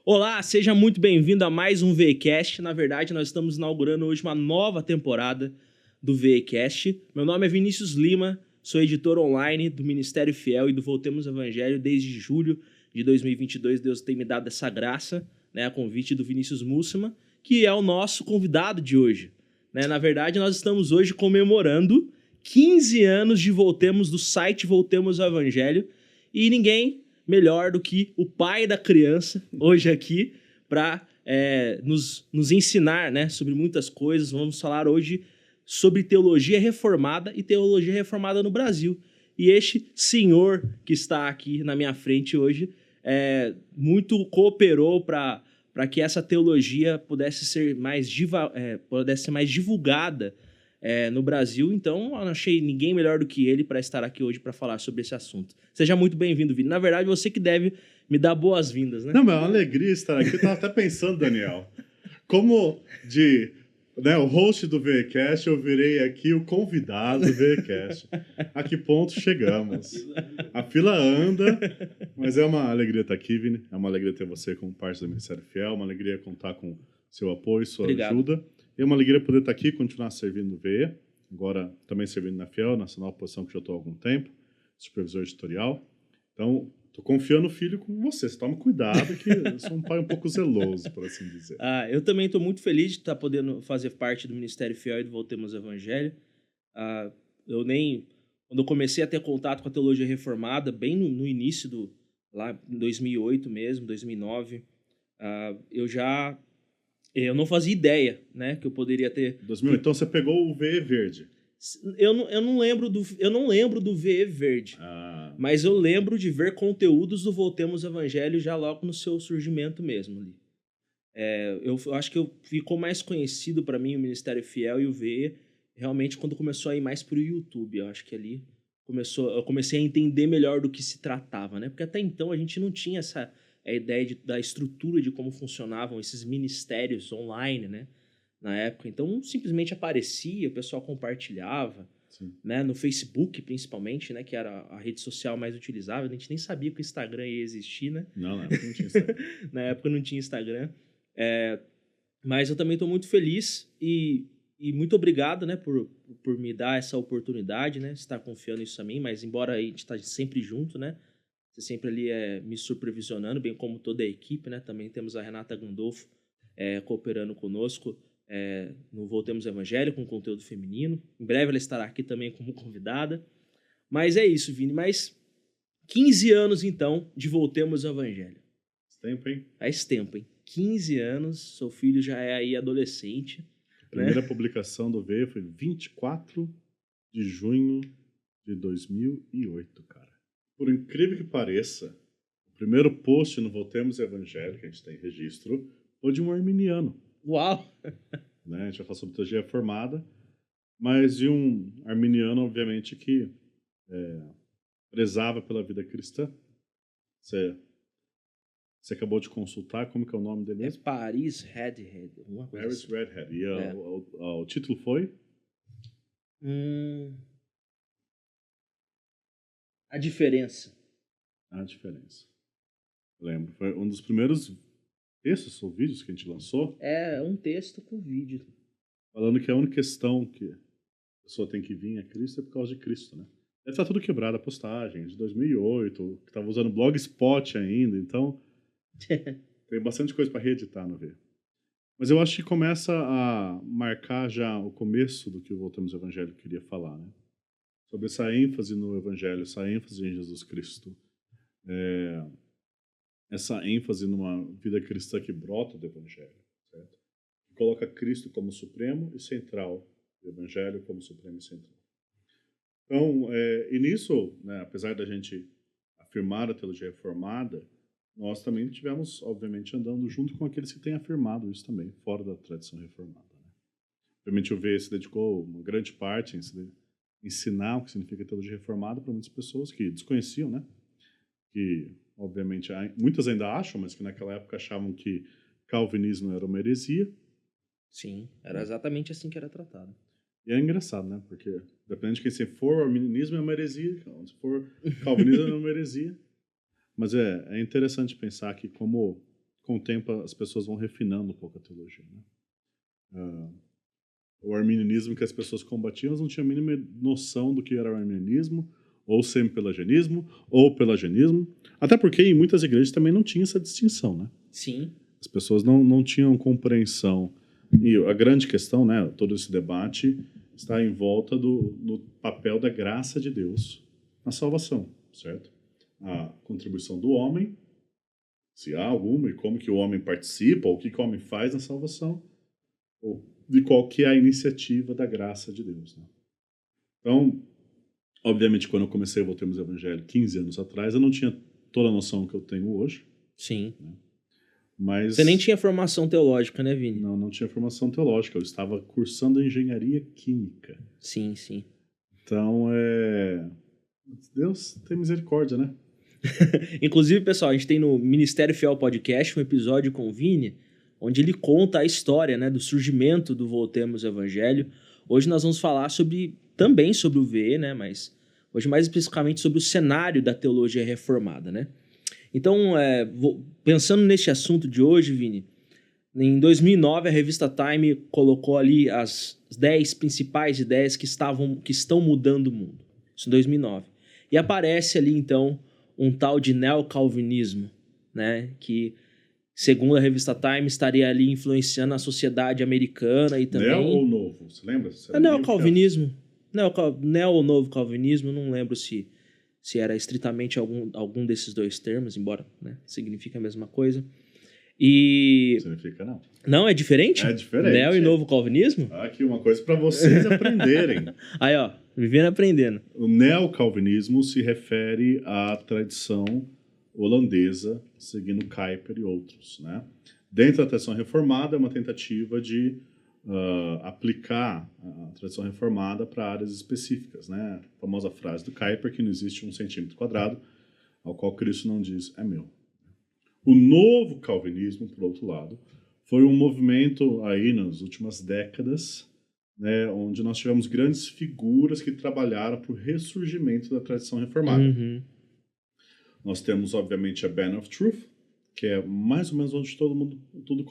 Olá, seja muito bem-vindo a mais um VEcast. Na verdade, nós estamos inaugurando hoje uma nova temporada do VEcast. Meu nome é Vinícius Lima, sou editor online do Ministério Fiel e do Voltemos ao Evangelho desde julho de 2022. Deus tem me dado essa graça, a convite do Vinícius Mussima, que é o nosso convidado de hoje. Na verdade, nós estamos hoje comemorando 15 anos de Voltemos, do site Voltemos ao Evangelho, e ninguém melhor do que o pai da criança, hoje aqui, para nos ensinar, sobre muitas coisas. Vamos falar hoje sobre teologia reformada e teologia reformada no Brasil. E este senhor que está aqui na minha frente hoje muito cooperou para que essa teologia pudesse ser mais divulgada no Brasil. Então, eu não achei ninguém melhor do que ele para estar aqui hoje para falar sobre esse assunto. Seja muito bem-vindo, Vini. Na verdade, você que deve me dar boas-vindas, né? Não, mas é uma alegria estar aqui. Eu estava até pensando, Daniel, como o host do VEcast, eu virei aqui o convidado do VEcast. A que ponto chegamos? A fila anda, mas é uma alegria estar aqui, Vini. É uma alegria ter você como parte do Ministério Fiel, uma alegria contar com seu apoio, sua ajuda. É uma alegria poder estar aqui e continuar servindo no VE, agora também servindo na Fiel, nessa nova posição que já estou há algum tempo, supervisor editorial. Então, estou confiando no filho com você. Toma cuidado, que eu sou um pai um pouco zeloso, por assim dizer. Eu também estou muito feliz de estar podendo fazer parte do Ministério Fiel e do Voltemos ao Evangelho. Quando eu comecei a ter contato com a teologia reformada, bem no início, lá em 2008 mesmo, 2009, eu não fazia ideia, que eu poderia ter... 2008, então você pegou o VE Verde. Eu não lembro do VE Verde, mas eu lembro de ver conteúdos do Voltemos ao Evangelho já logo no seu surgimento mesmo ali. Eu acho que ficou mais conhecido para mim o Ministério Fiel e o VE realmente quando começou a ir mais pro YouTube. Eu acho que ali eu comecei a entender melhor do que se tratava, Porque até então a gente não tinha essa ideia da estrutura de como funcionavam esses ministérios online, na época. Então, simplesmente aparecia, o pessoal compartilhava, no Facebook, principalmente, que era a rede social mais utilizável. A gente nem sabia que o Instagram ia existir, Não, na época não tinha Instagram. Na época não tinha Instagram. Mas eu também estou muito feliz e muito obrigado, por me dar essa oportunidade, estar confiando nisso a mim. Mas embora a gente esteja sempre junto, você sempre ali me supervisionando, bem como toda a equipe, Também temos a Renata Gandolfo cooperando conosco no Voltemos ao Evangelho, com conteúdo feminino. Em breve ela estará aqui também como convidada. Mas é isso, Vini. Mais 15 anos, então, de Voltemos ao Evangelho. Faz tempo, hein? Faz tempo, hein? 15 anos, seu filho já é aí adolescente. A primeira publicação do VE foi 24 de junho de 2008, cara. Por incrível que pareça, o primeiro post no Voltemos ao Evangelho, que a gente tem registro, foi de um arminiano. Uau! A gente vai falar sobre teologia reformada, mas de um arminiano, obviamente, que prezava pela vida cristã. Você acabou de consultar, como que é o nome dele mesmo? Paris Redhead. Paris Redhead. E o título foi? A Diferença. A Diferença. Lembro. Foi um dos primeiros textos ou vídeos que a gente lançou. É um texto com vídeo. Falando que a única questão que a pessoa tem que vir a Cristo é por causa de Cristo, Deve estar tudo quebrado a postagem de 2008, que estava usando Blogspot ainda, então tem bastante coisa para reeditar no V. Mas eu acho que começa a marcar já o começo do que o Voltemos ao Evangelho queria falar, Sobre essa ênfase no Evangelho, essa ênfase em Jesus Cristo. Essa ênfase numa vida cristã que brota do Evangelho, certo? Que coloca Cristo como supremo e central, o Evangelho como supremo e central. Então, e nisso, apesar da gente afirmar a teologia reformada, nós também tivemos, obviamente, andando junto com aqueles que têm afirmado isso também, fora da tradição reformada. Obviamente, o VE se dedicou uma grande parte em ensinar o que significa teologia reformada para muitas pessoas que desconheciam, Que, obviamente, muitas ainda acham, mas que naquela época achavam que calvinismo era uma heresia. Sim, era exatamente assim que era tratado. E é engraçado, Porque, dependendo de quem você for, o arminianismo é uma heresia, se for calvinismo é uma heresia. Mas é interessante pensar que como com o tempo as pessoas vão refinando um pouco a teologia, né? O arminianismo que as pessoas combatiam, elas não tinham a mínima noção do que era o arminianismo, ou semi-pelagianismo, ou pelagianismo. Até porque em muitas igrejas também não tinha essa distinção, né? Sim. As pessoas não tinham compreensão. E a grande questão, né, todo esse debate está em volta do papel da graça de Deus na salvação, certo? A contribuição do homem, se há alguma, e como que o homem participa, ou o que o homem faz na salvação, ou de qual que é a iniciativa da graça de Deus, né? Então, obviamente, quando eu comecei a Voltemos ao Evangelho 15 anos atrás, eu não tinha toda a noção que eu tenho hoje. Sim. Né? Mas Você nem tinha formação teológica, né, Vini? não tinha formação teológica. Eu estava cursando engenharia química. Sim, sim. Então, Deus tem misericórdia, né? Inclusive, pessoal, a gente tem no Ministério Fiel Podcast um episódio com o Vini, onde ele conta a história, né, do surgimento do Voltemos ao Evangelho. Hoje nós vamos falar também sobre o VE, né, mas hoje mais especificamente sobre o cenário da teologia reformada, né? Então, pensando neste assunto de hoje, Vini, em 2009 a revista Time colocou ali as 10 principais ideias que estão mudando o mundo. Isso em 2009. E aparece ali, então, um tal de neocalvinismo, né, que, segundo a revista Time, estaria ali influenciando a sociedade americana e também... Neo ou novo? Você lembra? É neocalvinismo. Neo ou novo calvinismo, não lembro se era estritamente algum desses dois termos, embora, né, signifique a mesma coisa. E... Significa não. Não, é diferente? É diferente. Neo e novo calvinismo? Aqui uma coisa para vocês aprenderem. Aí, ó, vivendo aprendendo. O neocalvinismo se refere à tradição holandesa, seguindo Kuyper e outros, né? Dentro da tradição reformada, é uma tentativa de aplicar a tradição reformada para áreas específicas, né? A famosa frase do Kuyper, que não existe 1 centímetro quadrado, ao qual Cristo não diz, é meu. O novo calvinismo, por outro lado, foi um movimento aí nas últimas décadas, né, onde nós tivemos grandes figuras que trabalharam para o ressurgimento da tradição reformada. Uhum. Nós temos, obviamente, a Banner of Truth, que é mais ou menos onde tudo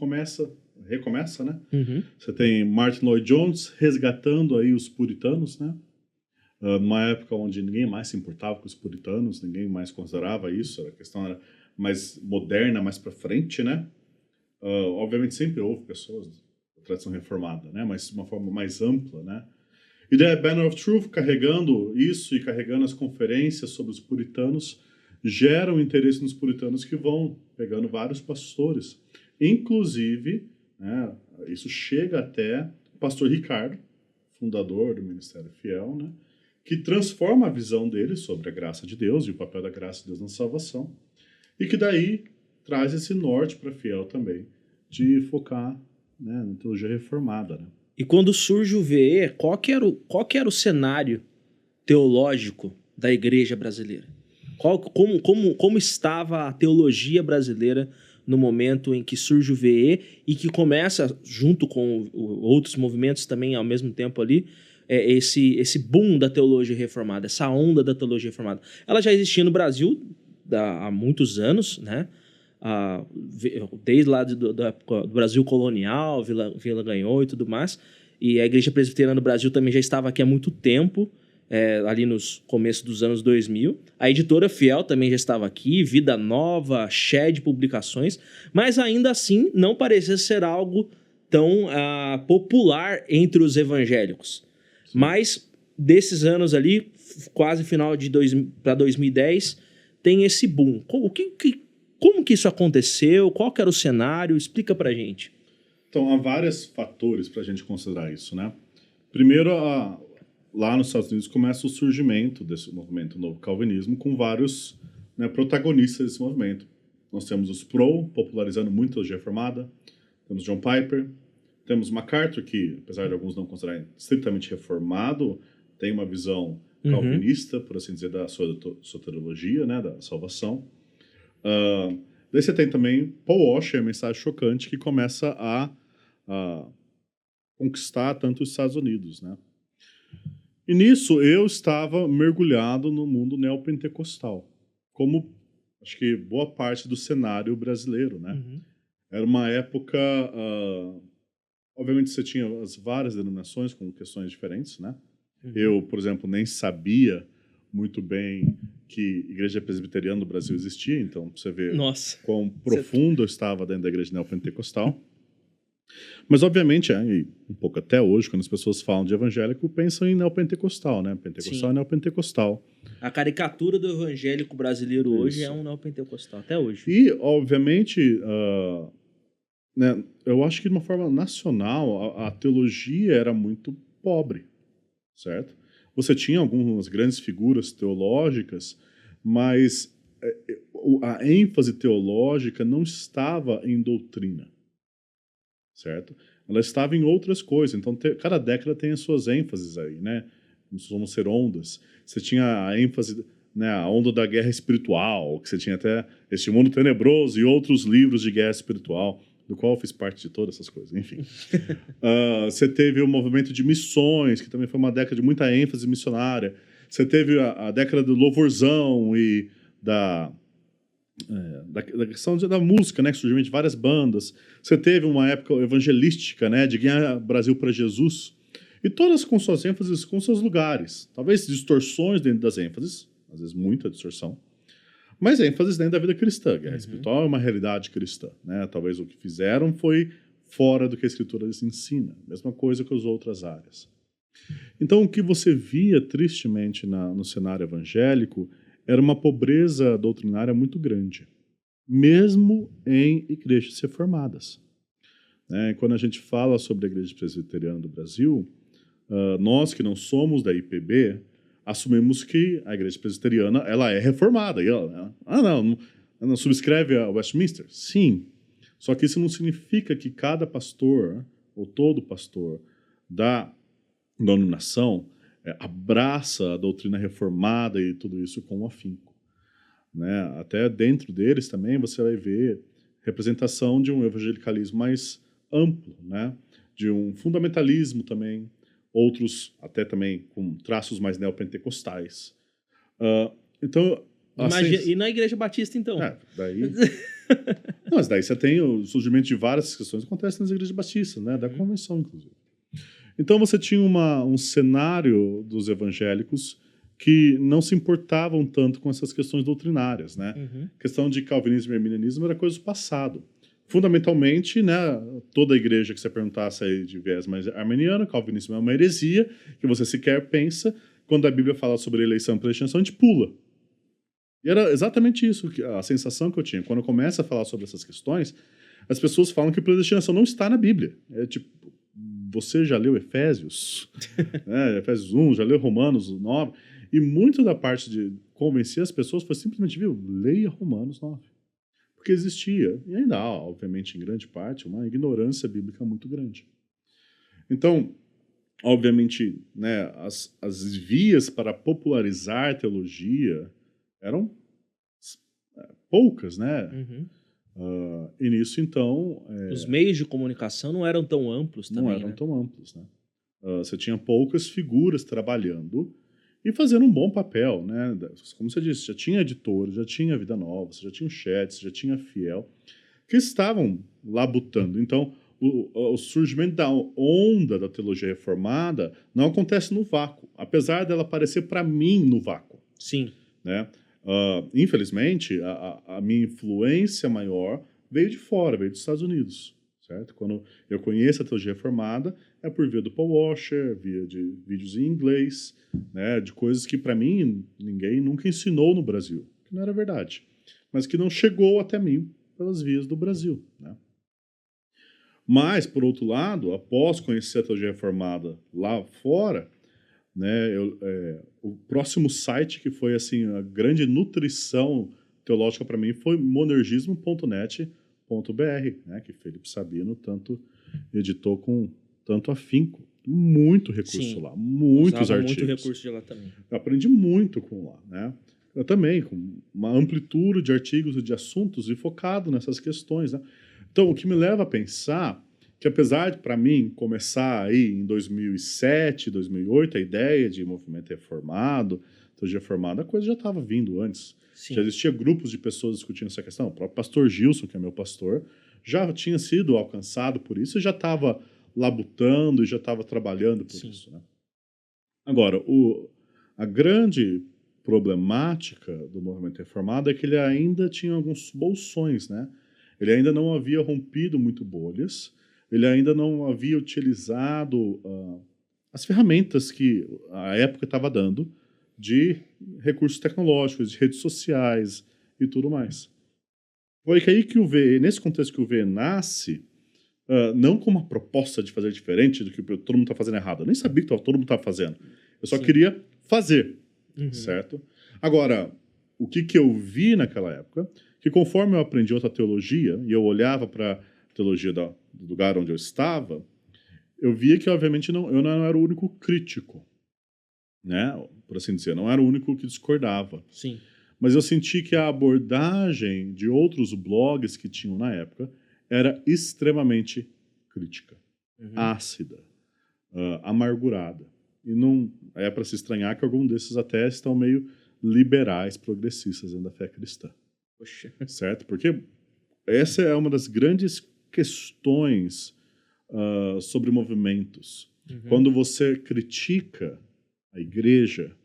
recomeça, né? Uhum. Você tem Martin Lloyd-Jones resgatando aí os puritanos, né? Numa época onde ninguém mais se importava com os puritanos, ninguém mais considerava isso, a questão era mais moderna, mais para frente, né? Obviamente sempre houve pessoas da tradição reformada, né? Mas de uma forma mais ampla, né? E daí a Banner of Truth, carregando isso e carregando as conferências sobre os puritanos, geram interesse nos puritanos que vão pegando vários pastores. Inclusive, né, isso chega até o pastor Ricardo, fundador do Ministério Fiel, né, que transforma a visão dele sobre a graça de Deus e o papel da graça de Deus na salvação, e que daí traz esse norte para Fiel também, de focar, né, na teologia reformada. Né? E quando surge o VE, qual que era o cenário teológico da igreja brasileira? Como estava a teologia brasileira no momento em que surge o VE e que começa, junto com outros movimentos também ao mesmo tempo ali, esse boom da teologia reformada, essa onda da teologia reformada? Ela já existia no Brasil há muitos anos, né? Desde lá do Brasil colonial, Vila Ganhou e tudo mais, e a Igreja Presbiteriana do Brasil também já estava aqui há muito tempo, ali nos começos dos anos 2000. A Editora Fiel também já estava aqui, Vida Nova, Shed Publicações, mas ainda assim não parecia ser algo tão popular entre os evangélicos. Sim. Mas desses anos ali, quase final de para 2010, tem esse boom. Como que isso aconteceu? Qual que era o cenário? Explica pra gente. Então, há vários fatores para a gente considerar isso, né? Primeiro, lá nos Estados Unidos começa o surgimento desse movimento novo calvinismo com vários, né, protagonistas desse movimento. Nós temos os popularizando muito a teologia reformada, temos John Piper, temos MacArthur, que, apesar de alguns não considerarem estritamente reformado, tem uma visão calvinista, por assim dizer, da soteriologia, né, da salvação. Daí você tem também Paul Washer, a mensagem chocante, que começa a conquistar tanto os Estados Unidos, né? E nisso eu estava mergulhado no mundo neopentecostal, como acho que boa parte do cenário brasileiro, né? Uhum. Era uma época, obviamente você tinha as várias denominações com questões diferentes, né? Uhum. Eu, por exemplo, nem sabia muito bem que igreja presbiteriana no Brasil existia, então você vê Nossa. quão profundo eu estava dentro da igreja neopentecostal. Mas, obviamente, e um pouco até hoje, quando as pessoas falam de evangélico, pensam em neopentecostal, né? Pentecostal Sim. é neopentecostal. A caricatura do evangélico brasileiro hoje Isso. é um neopentecostal, até hoje. E, obviamente, né, eu acho que de uma forma nacional, a teologia era muito pobre, certo? Você tinha algumas grandes figuras teológicas, mas a ênfase teológica não estava em doutrina, certo? Ela estava em outras coisas. Então, cada década tem as suas ênfases aí, né? Vamos ser ondas. Você tinha a ênfase, né, a onda da guerra espiritual, que você tinha até Este Mundo Tenebroso e outros livros de guerra espiritual, do qual eu fiz parte de todas essas coisas, enfim. Você teve o movimento de missões, que também foi uma década de muita ênfase missionária. Você teve a década do louvorzão e da questão da música, né, que surgiu de várias bandas. Você teve uma época evangelística, né, de ganhar o Brasil para Jesus. E todas com suas ênfases, com seus lugares. Talvez distorções dentro das ênfases, às vezes muita distorção, mas ênfases dentro da vida cristã. Guerra espiritual é uma realidade cristã, né? Talvez o que fizeram foi fora do que a Escritura ensina. Mesma coisa que as outras áreas. Então, o que você via tristemente no cenário evangélico era uma pobreza doutrinária muito grande, mesmo em igrejas reformadas. Né? Quando a gente fala sobre a Igreja Presbiteriana do Brasil, nós que não somos da IPB, assumimos que a Igreja Presbiteriana ela é reformada. E ela, não subscreve a Westminster? Sim. Só que isso não significa que cada pastor, ou todo pastor da denominação, abraça a doutrina reformada e tudo isso com afinco. Né? Até dentro deles também você vai ver representação de um evangelicalismo mais amplo, né? De um fundamentalismo também, outros até também com traços mais neopentecostais. Então, E na Igreja Batista, então? Daí... Não, mas daí você tem o surgimento de várias questões que acontecem nas igrejas batistas, né? Da convenção, inclusive. Então você tinha um cenário dos evangélicos que não se importavam tanto com essas questões doutrinárias, né? A questão de calvinismo e arminianismo era coisa do passado. Fundamentalmente, né, toda igreja que você perguntasse aí de viés mais arminiano, calvinismo é uma heresia, que você sequer pensa. Quando a Bíblia fala sobre eleição e predestinação, a gente pula. E era exatamente isso, a sensação que eu tinha. Quando eu começo a falar sobre essas questões, as pessoas falam que predestinação não está na Bíblia. É tipo, você já leu Efésios? Efésios 1, já leu Romanos 9? E muito da parte de convencer as pessoas foi simplesmente, leia Romanos 9. Porque existia, e ainda há, obviamente, em grande parte, uma ignorância bíblica muito grande. Então, obviamente, né, as vias para popularizar a teologia eram poucas, né? E nisso, então... Os meios de comunicação não eram tão amplos também, não eram tão amplos, né? Você tinha poucas figuras trabalhando e fazendo um bom papel, né? Como você disse, já tinha editores, já tinha Vida Nova, já tinha o Chat, já tinha Fiel, que estavam labutando. Então, o surgimento da onda da teologia reformada não acontece no vácuo, apesar dela aparecer para mim no vácuo. Sim. Né? Infelizmente, a minha influência maior veio de fora, veio dos Estados Unidos. Certo? Quando eu conheço a teologia reformada, é por via do Paul Washer, via de vídeos em inglês, né, de coisas que, para mim, ninguém nunca ensinou no Brasil, que não era verdade, mas que não chegou até mim pelas vias do Brasil. Né? Mas, por outro lado, após conhecer a teologia reformada lá fora, né, o próximo site que foi assim a grande nutrição teológica para mim foi monergismo.net.br, né, que Felipe Sabino tanto editou com tanto afinco. Muito recurso lá, muitos artigos. Muito recurso de lá também. Eu aprendi muito com lá, né? Eu também, com uma amplitude de artigos e de assuntos e focado nessas questões, né? Então, o que me leva a pensar que apesar de, para mim, começar aí em 2007, 2008, a ideia de movimento reformado, teologia reformada, a coisa já estava vindo antes. Sim. Já existia grupos de pessoas discutindo essa questão. O próprio pastor Gilson, que é meu pastor, já tinha sido alcançado por isso e já estava labutando e já estava trabalhando por Sim. isso. Né? Agora, a grande problemática do movimento reformado é que ele ainda tinha alguns bolsões, né? Ele ainda não havia rompido muito bolhas, ele ainda não havia utilizado as ferramentas que a época estava dando de recursos tecnológicos, de redes sociais e tudo mais. Foi aí que nesse contexto que o V nasce, não com uma proposta de fazer diferente do que todo mundo está fazendo errado. Eu nem sabia que todo mundo estava fazendo. Eu só queria fazer, certo? Agora, o que eu vi naquela época, que conforme eu aprendi outra teologia, e eu olhava para a teologia do lugar onde eu estava, eu via que, obviamente, eu não era o único crítico, né? Por assim dizer, não era o único que discordava. Sim. Mas eu senti que a abordagem de outros blogs que tinham na época era extremamente crítica, ácida, amargurada. E não é para se estranhar que algum desses até estão meio liberais, progressistas dentro da fé cristã. Poxa. Certo? Porque essa é uma das grandes questões sobre movimentos. Quando você critica a igreja,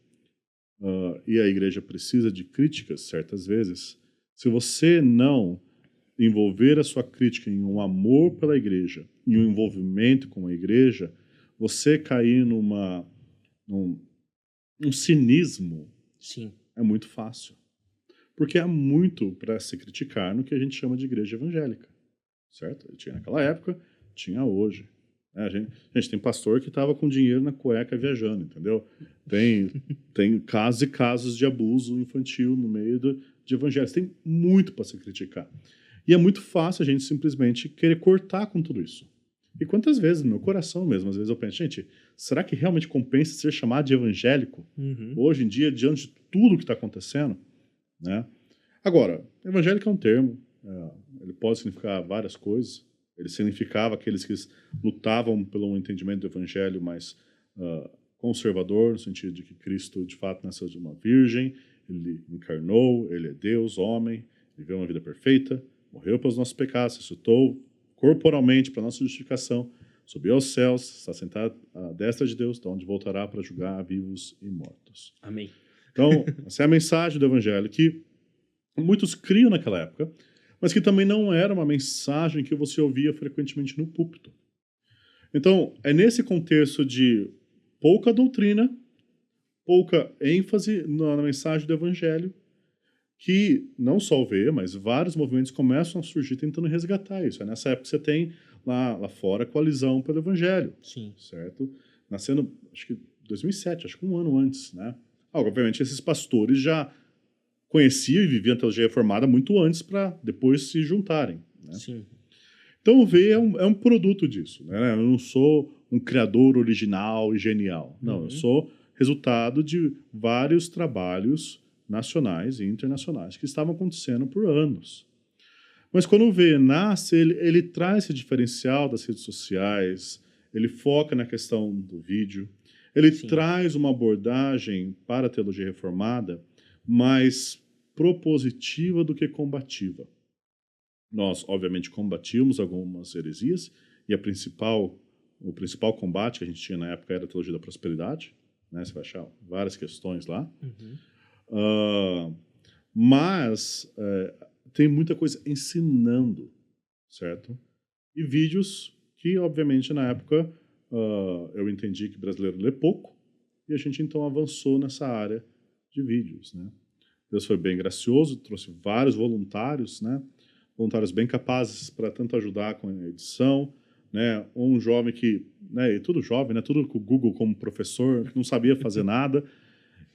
e a igreja precisa de críticas certas vezes, se você não envolver a sua crítica em um amor pela igreja, em um envolvimento com a igreja, você cair num cinismo. Sim. É muito fácil. Porque há muito para se criticar no que a gente chama de igreja evangélica. Certo? Tinha naquela época, tinha hoje. A gente tem pastor que estava com dinheiro na cueca viajando, entendeu? Tem casos e casos de abuso infantil no meio de evangelhos. Tem muito para se criticar. E é muito fácil a gente simplesmente querer cortar com tudo isso. E quantas vezes, no meu coração mesmo, às vezes eu penso, gente, será que realmente compensa ser chamado de evangélico hoje em dia, diante de tudo que está acontecendo? Né? Agora, evangélico é um termo, ele pode significar várias coisas. Ele significava aqueles que lutavam pelo entendimento do evangelho mais conservador, no sentido de que Cristo, de fato, nasceu de uma virgem, ele encarnou, ele é Deus, homem, ele viveu uma vida perfeita, morreu pelos nossos pecados, ressuscitou corporalmente para nossa justificação, subiu aos céus, está sentado à destra de Deus, de onde voltará para julgar vivos e mortos. Amém. Então, essa é a mensagem do evangelho que muitos criam naquela época, mas que também não era uma mensagem que você ouvia frequentemente no púlpito. Então, é nesse contexto de pouca doutrina, pouca ênfase na mensagem do evangelho, que não só o V, mas vários movimentos começam a surgir tentando resgatar isso. É nessa época que você tem lá fora a coalizão pelo evangelho. Sim. Certo? Nascendo, acho que 2007, acho que um ano antes, né? Obviamente, esses pastores já conheciam e viviam a teologia reformada muito antes para depois se juntarem. Né? Sim. Então o V é um produto disso. Né? Eu não sou um criador original e genial. Não, eu sou resultado de vários trabalhos nacionais e internacionais que estavam acontecendo por anos. Mas quando o V nasce, ele traz esse diferencial das redes sociais, ele foca na questão do vídeo, ele traz uma abordagem para a teologia reformada mais propositiva do que combativa. Nós, obviamente, combatíamos algumas heresias, e o principal combate que a gente tinha na época era a teologia da prosperidade, né? Você vai achar várias questões lá. Mas tem muita coisa ensinando, certo? E vídeos que, obviamente, na época eu entendi que brasileiro lê pouco, e a gente então avançou nessa área de vídeos, né? Deus foi bem gracioso, trouxe vários voluntários, né? Voluntários bem capazes para tanto ajudar com a edição, né? Um jovem que, né? E tudo jovem, né? Tudo com o Google como professor, que não sabia fazer nada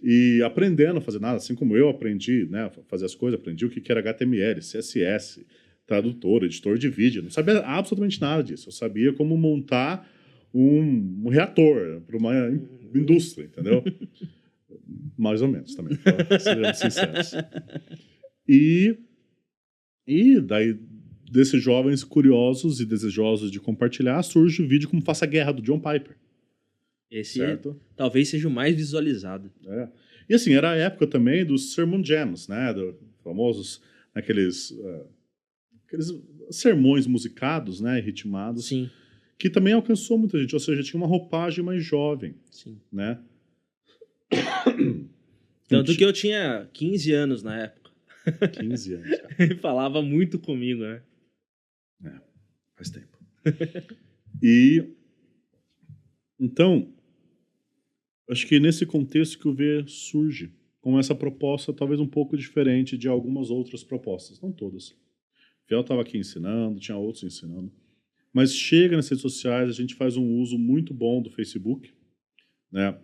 e aprendendo a fazer nada, assim como eu aprendi, né? A fazer as coisas, aprendi o que era HTML, CSS, tradutor, editor de vídeo, não sabia absolutamente nada disso. Eu sabia como montar um reator para uma indústria, entendeu? Mais ou menos também, sejamos sinceros. E daí, desses jovens curiosos e desejosos de compartilhar, surge o vídeo Como Faça a Guerra, do John Piper. Esse Certo? talvez seja o mais visualizado. É. E assim, era a época também dos sermon jams, né? Famosos, aqueles sermões musicados, né? Ritmados, Sim, que também alcançou muita gente. Ou seja, tinha uma roupagem mais jovem, sim. né? Tanto que eu tinha 15 anos na época. 15 anos, cara. Ele falava muito comigo, né? Faz tempo. E então, acho que nesse contexto que o V surge, com essa proposta talvez um pouco diferente de algumas outras propostas, não todas. O Fiel estava aqui ensinando, tinha outros ensinando, mas chega nas redes sociais, a gente faz um uso muito bom do Facebook, né?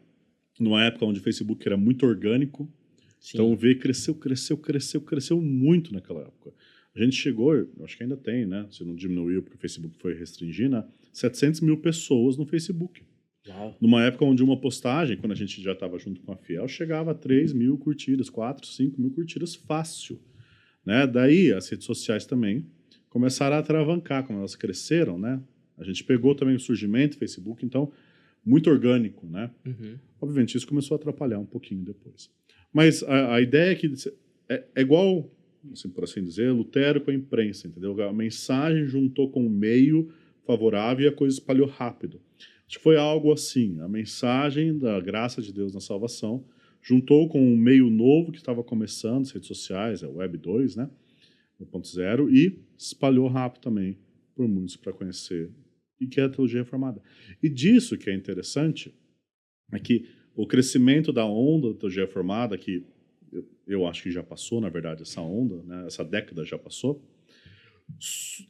Numa época onde o Facebook era muito orgânico, Sim. então o V cresceu muito naquela época. A gente chegou, acho que ainda tem, né? Se não diminuiu porque o Facebook foi restringindo, né? 700 mil pessoas no Facebook. Uau. Numa época onde uma postagem, quando a gente já estava junto com a Fiel, chegava a 3 mil curtidas, 4, 5 mil curtidas fácil. Né? Daí as redes sociais também começaram a atravancar, como elas cresceram, né? A gente pegou também o surgimento do Facebook, então, muito orgânico, né? Uhum. Obviamente, isso começou a atrapalhar um pouquinho depois. Mas a ideia é que é igual, assim, por assim dizer, Lutero com a imprensa, entendeu? A mensagem juntou com o meio favorável e a coisa espalhou rápido. Acho que foi algo assim, a mensagem da graça de Deus na salvação juntou com um meio novo que estava começando, as redes sociais, a Web 2, né? 1.0, e espalhou rápido também por muitos para conhecer, e que é a teologia reformada. E disso que é interessante, é que o crescimento da onda da teologia reformada, que eu acho que já passou, na verdade, essa onda, né, essa década já passou,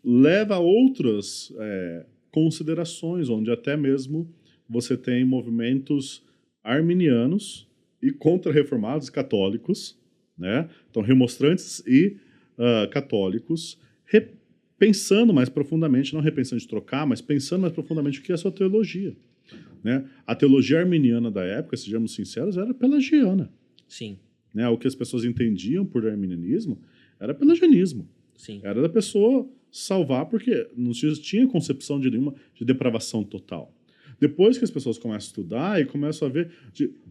leva a outras considerações, onde até mesmo você tem movimentos arminianos e contra-reformados católicos, né? Então, remonstrantes e católicos pensando mais profundamente, não repensando de trocar, mas pensando mais profundamente o que é a sua teologia. Né? A teologia arminiana da época, sejamos sinceros, era pelagiana. Sim. Né? O que as pessoas entendiam por arminianismo era pelagianismo. Sim. Era da pessoa salvar porque não tinha concepção de nenhuma de depravação total. Depois que as pessoas começam a estudar e começam a ver,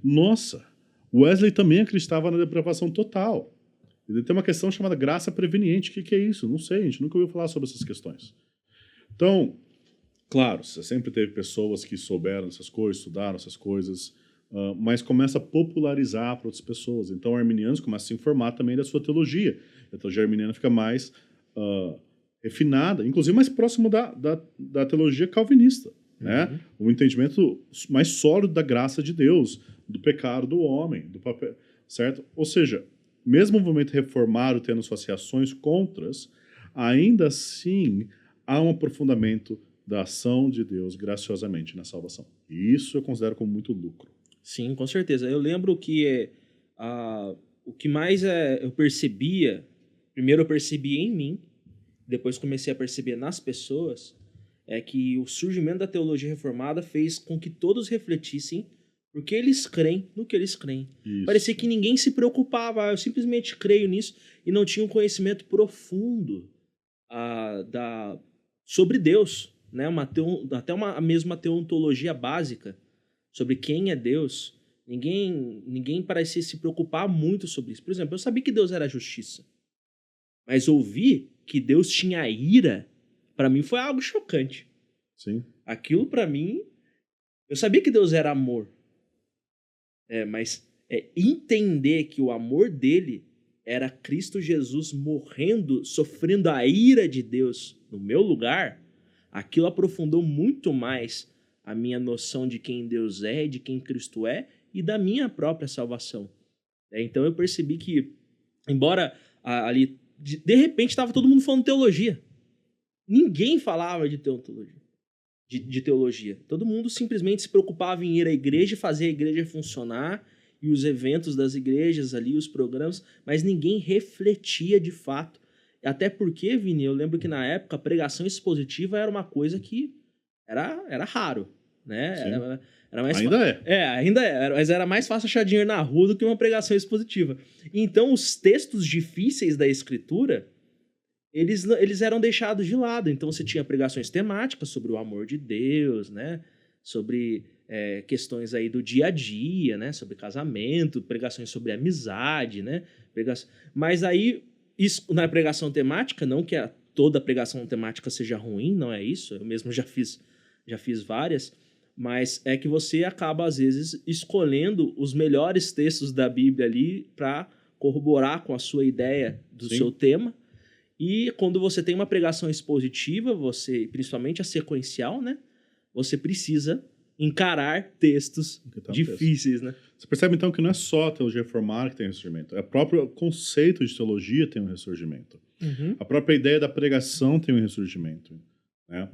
nossa, Wesley também acreditava na depravação total. E tem uma questão chamada graça preveniente. O que é isso? Não sei, a gente nunca ouviu falar sobre essas questões. Então, claro, você sempre teve pessoas que souberam essas coisas, estudaram essas coisas, mas começa a popularizar para outras pessoas. Então, arminianos começam a se informar também da sua teologia. A teologia arminiana fica mais refinada, inclusive mais próximo da teologia calvinista. Uhum. Né? Um entendimento mais sólido da graça de Deus, do pecado do homem, do papel, certo? Ou seja, mesmo o movimento reformado tendo suas reações contras, ainda assim há um aprofundamento da ação de Deus graciosamente na salvação. E isso eu considero como muito lucro. Sim, com certeza. Eu lembro que o que mais eu percebia, primeiro eu percebi em mim, depois comecei a perceber nas pessoas, é que o surgimento da teologia reformada fez com que todos refletissem porque eles creem no que eles creem. Isso. Parecia que ninguém se preocupava, eu simplesmente creio nisso e não tinha um conhecimento profundo sobre Deus, né? Até a mesma teontologia básica sobre quem é Deus. Ninguém parecia se preocupar muito sobre isso. Por exemplo, eu sabia que Deus era justiça, mas ouvir que Deus tinha ira, para mim foi algo chocante. Sim. Aquilo para mim, eu sabia que Deus era amor, mas entender que o amor dele era Cristo Jesus morrendo, sofrendo a ira de Deus no meu lugar, aquilo aprofundou muito mais a minha noção de quem Deus é, de quem Cristo é e da minha própria salvação. Então eu percebi que, embora ali, de repente estava todo mundo falando teologia, ninguém falava de teologia. De teologia. Todo mundo simplesmente se preocupava em ir à igreja e fazer a igreja funcionar e os eventos das igrejas ali, os programas, mas ninguém refletia de fato. Até porque, Vini, eu lembro que na época a pregação expositiva era uma coisa que era raro, né? Era mais ainda é. Ainda é, mas era mais fácil achar dinheiro na rua do que uma pregação expositiva. Então, os textos difíceis da Escritura, eles eram deixados de lado. Então você tinha pregações temáticas sobre o amor de Deus, né? Sobre questões aí do dia a dia, né? Sobre casamento, pregações sobre amizade, né? Mas aí, isso, na pregação temática, não que toda pregação temática seja ruim, não é isso. Eu mesmo já fiz várias, mas é que você acaba, às vezes, escolhendo os melhores textos da Bíblia ali para corroborar com a sua ideia do Sim. seu tema. E quando você tem uma pregação expositiva, você, principalmente a sequencial, né? Você precisa encarar textos difíceis, né? Você percebe, então, que não é só a teologia reformada que tem ressurgimento. É o próprio conceito de teologia tem um ressurgimento. Uhum. A própria ideia da pregação tem um ressurgimento. Né?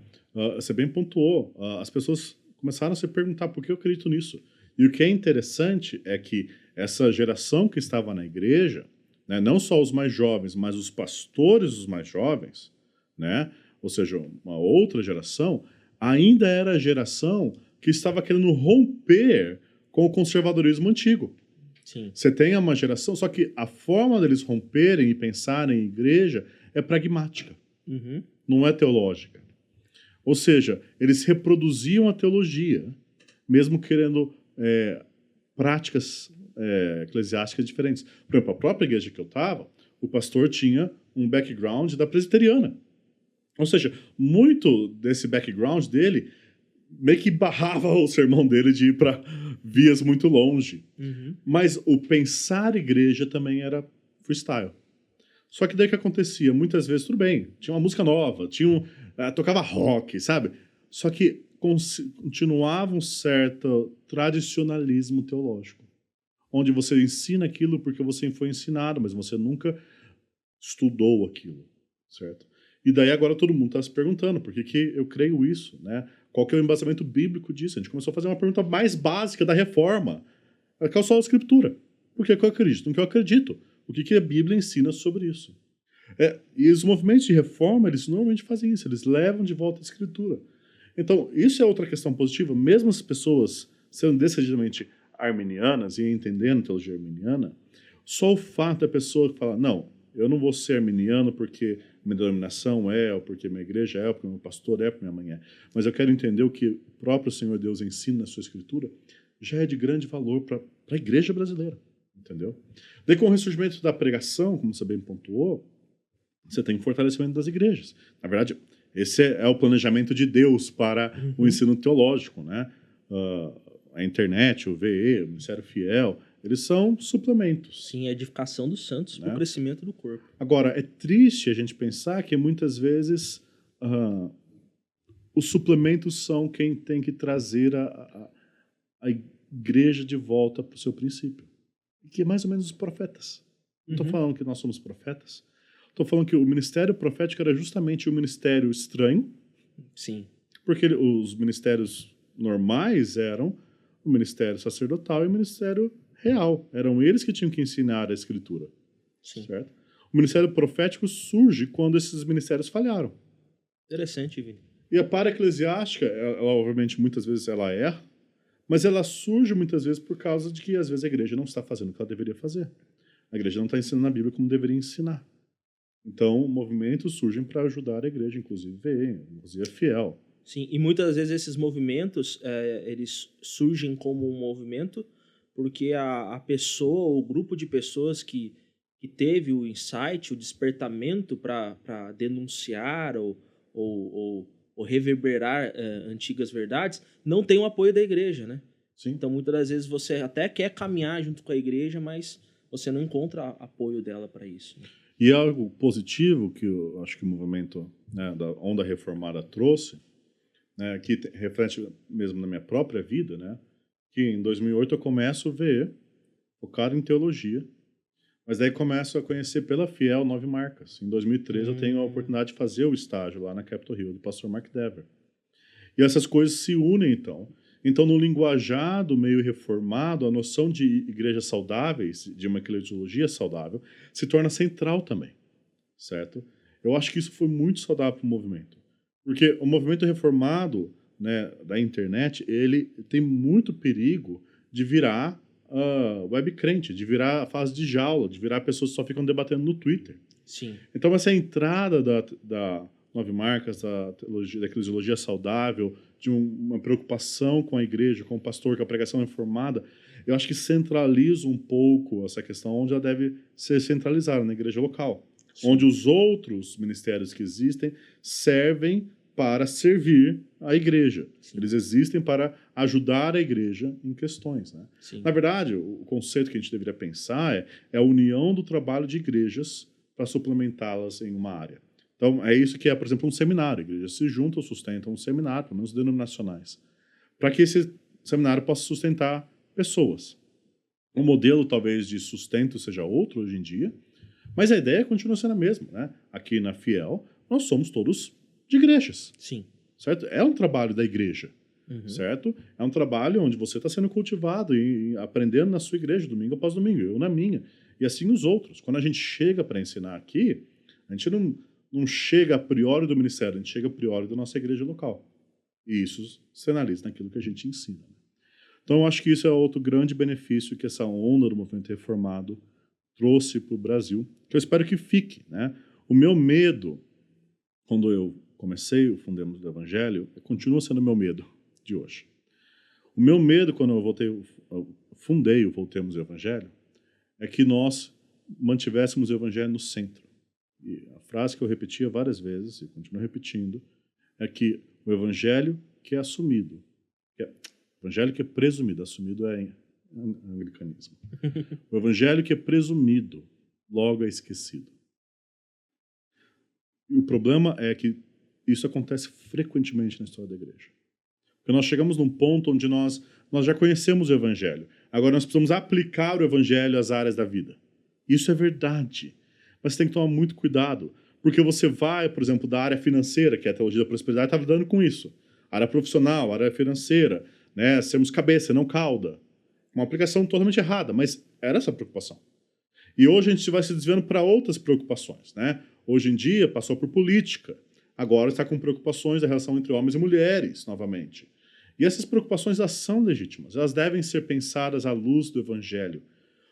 Você bem pontuou. As pessoas começaram a se perguntar por que eu acredito nisso. E o que é interessante é que essa geração que estava na igreja, né, não só os mais jovens, mas os pastores os mais jovens, né, ou seja, uma outra geração, ainda era a geração que estava querendo romper com o conservadorismo antigo. Sim. Você tem uma geração, só que a forma deles romperem e pensarem em igreja é pragmática, Uhum. não é teológica. Ou seja, eles reproduziam a teologia, mesmo querendo práticas eclesiásticas diferentes. Por exemplo, a própria igreja que eu estava, o pastor tinha um background da presbiteriana. Ou seja, muito desse background dele meio que barrava o sermão dele de ir para vias muito longe. Uhum. Mas o pensar igreja também era freestyle. Só que daí o que acontecia? Muitas vezes, tudo bem, tinha uma música nova, tocava rock, sabe? Só que continuava um certo tradicionalismo teológico, onde você ensina aquilo porque você foi ensinado, mas você nunca estudou aquilo, certo? E daí agora todo mundo está se perguntando por que eu creio isso, né? Qual que é o embasamento bíblico disso? A gente começou a fazer uma pergunta mais básica da reforma. Qual é só a escritura? Por que eu acredito? No que eu acredito? O que a Bíblia ensina sobre isso? E os movimentos de reforma, eles normalmente fazem isso, eles levam de volta a escritura. Então, isso é outra questão positiva, mesmo as pessoas sendo decididamente arminianas e entendendo a teologia arminiana, só o fato da pessoa falar, não, eu não vou ser arminiano porque minha denominação ou porque minha igreja ou porque meu pastor porque minha mãe mas eu quero entender o que o próprio Senhor Deus ensina na sua escritura, já é de grande valor para a igreja brasileira, entendeu? Daí, com o ressurgimento da pregação, como você bem pontuou, você tem um fortalecimento das igrejas. Na verdade, esse é o planejamento de Deus para o ensino teológico, né? A internet, o VE, o Ministério Fiel, eles são suplementos. Sim, a edificação dos santos para o crescimento do corpo. Agora, é triste a gente pensar que muitas vezes os suplementos são quem tem que trazer a igreja de volta para o seu princípio. Que é mais ou menos os profetas. Não estou falando que nós somos profetas. Estou falando que o ministério profético era justamente o ministério estranho. Sim. Porque os ministérios normais eram o ministério sacerdotal e o ministério real. Eram eles que tinham que ensinar a escritura. Sim. Certo? O ministério profético surge quando esses ministérios falharam. Interessante, Vini. E a para-eclesiástica, ela, obviamente, muitas vezes ela erra, mas ela surge muitas vezes por causa de que, às vezes, a igreja não está fazendo o que ela deveria fazer. A igreja não está ensinando a Bíblia como deveria ensinar. Então, movimentos surgem para ajudar a igreja, inclusive a fiel. Sim, e muitas vezes esses movimentos, eles surgem como um movimento porque a pessoa, o grupo de pessoas que teve o insight, o despertamento para denunciar ou reverberar antigas verdades, não tem o apoio da igreja, né? Sim. Então, muitas das vezes você até quer caminhar junto com a igreja, mas você não encontra apoio dela para isso. E algo positivo que eu acho que o movimento, né, da onda reformada trouxe, né, que reflete mesmo na minha própria vida, né, que em 2008 eu começo a ver, focado em teologia, mas daí começo a conhecer pela Fiel 9 Marcas. Em 2013 eu tenho a oportunidade de fazer o estágio lá na Capitol Hill, do pastor Mark Dever. E essas coisas se unem, então. Então, no linguajar do meio reformado, a noção de igrejas saudáveis, de uma eclesiologia saudável, se torna central também, certo? Eu acho que isso foi muito saudável para o movimento. Porque o movimento reformado, né, da internet, ele tem muito perigo de virar web crente, de virar a fase de jaula, de virar pessoas que só ficam debatendo no Twitter. Sim. Então, essa entrada da Nove Marcas, da eclesiologia saudável, de uma preocupação com a igreja, com o pastor, com a pregação reformada, eu acho que centraliza um pouco essa questão onde ela deve ser centralizada, na igreja local. Sim. Onde os outros ministérios que existem servem para servir a igreja. Sim. Eles existem para ajudar a igreja em questões. Né? Na verdade, o conceito que a gente deveria pensar é a união do trabalho de igrejas para suplementá-las em uma área. Então, é isso que é, por exemplo, um seminário. Igrejas se juntam, sustentam um seminário, pelo menos denominacionais, para que esse seminário possa sustentar pessoas. O modelo, talvez, de sustento seja outro hoje em dia, mas a ideia continua sendo a mesma. Né? Aqui na Fiel, nós somos todos de igrejas. Sim. Certo? É um trabalho da igreja. Uhum. Certo? É um trabalho onde você está sendo cultivado e aprendendo na sua igreja, domingo após domingo, eu na minha. E assim os outros. Quando a gente chega para ensinar aqui, a gente não chega a priori do ministério, a gente chega a priori da nossa igreja local. E isso se analisa naquilo que a gente ensina. Então, eu acho que isso é outro grande benefício que essa onda do movimento reformado trouxe para o Brasil, que eu espero que fique. Né? O meu medo, quando eu comecei o Fundemos do Evangelho, continua sendo o meu medo de hoje. O meu medo, quando eu fundei o Voltemos do Evangelho, é que nós mantivéssemos o Evangelho no centro. E a frase que eu repetia várias vezes, e continuo repetindo, é que o Evangelho que é assumido, o Evangelho que é presumido, assumido é anglicanismo. O Evangelho que é presumido, logo é esquecido. E o problema é que isso acontece frequentemente na história da igreja. Porque nós chegamos num ponto onde nós já conhecemos o Evangelho. Agora nós precisamos aplicar o Evangelho às áreas da vida. Isso é verdade. Mas você tem que tomar muito cuidado. Porque você vai, por exemplo, da área financeira, que é a teologia da prosperidade, está lidando com isso. Área profissional, área financeira, né? Sermos cabeça, não cauda. Uma aplicação totalmente errada, mas era essa a preocupação. E hoje a gente vai se desviando para outras preocupações. Né? Hoje em dia passou por política. Agora está com preocupações da relação entre homens e mulheres, novamente. E essas preocupações, elas são legítimas. Elas devem ser pensadas à luz do Evangelho.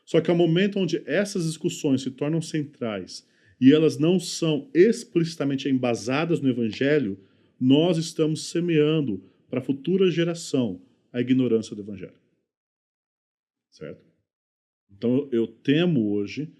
Só que ao momento onde essas discussões se tornam centrais e elas não são explicitamente embasadas no Evangelho, nós estamos semeando para a futura geração a ignorância do Evangelho. Certo? Então eu temo hoje,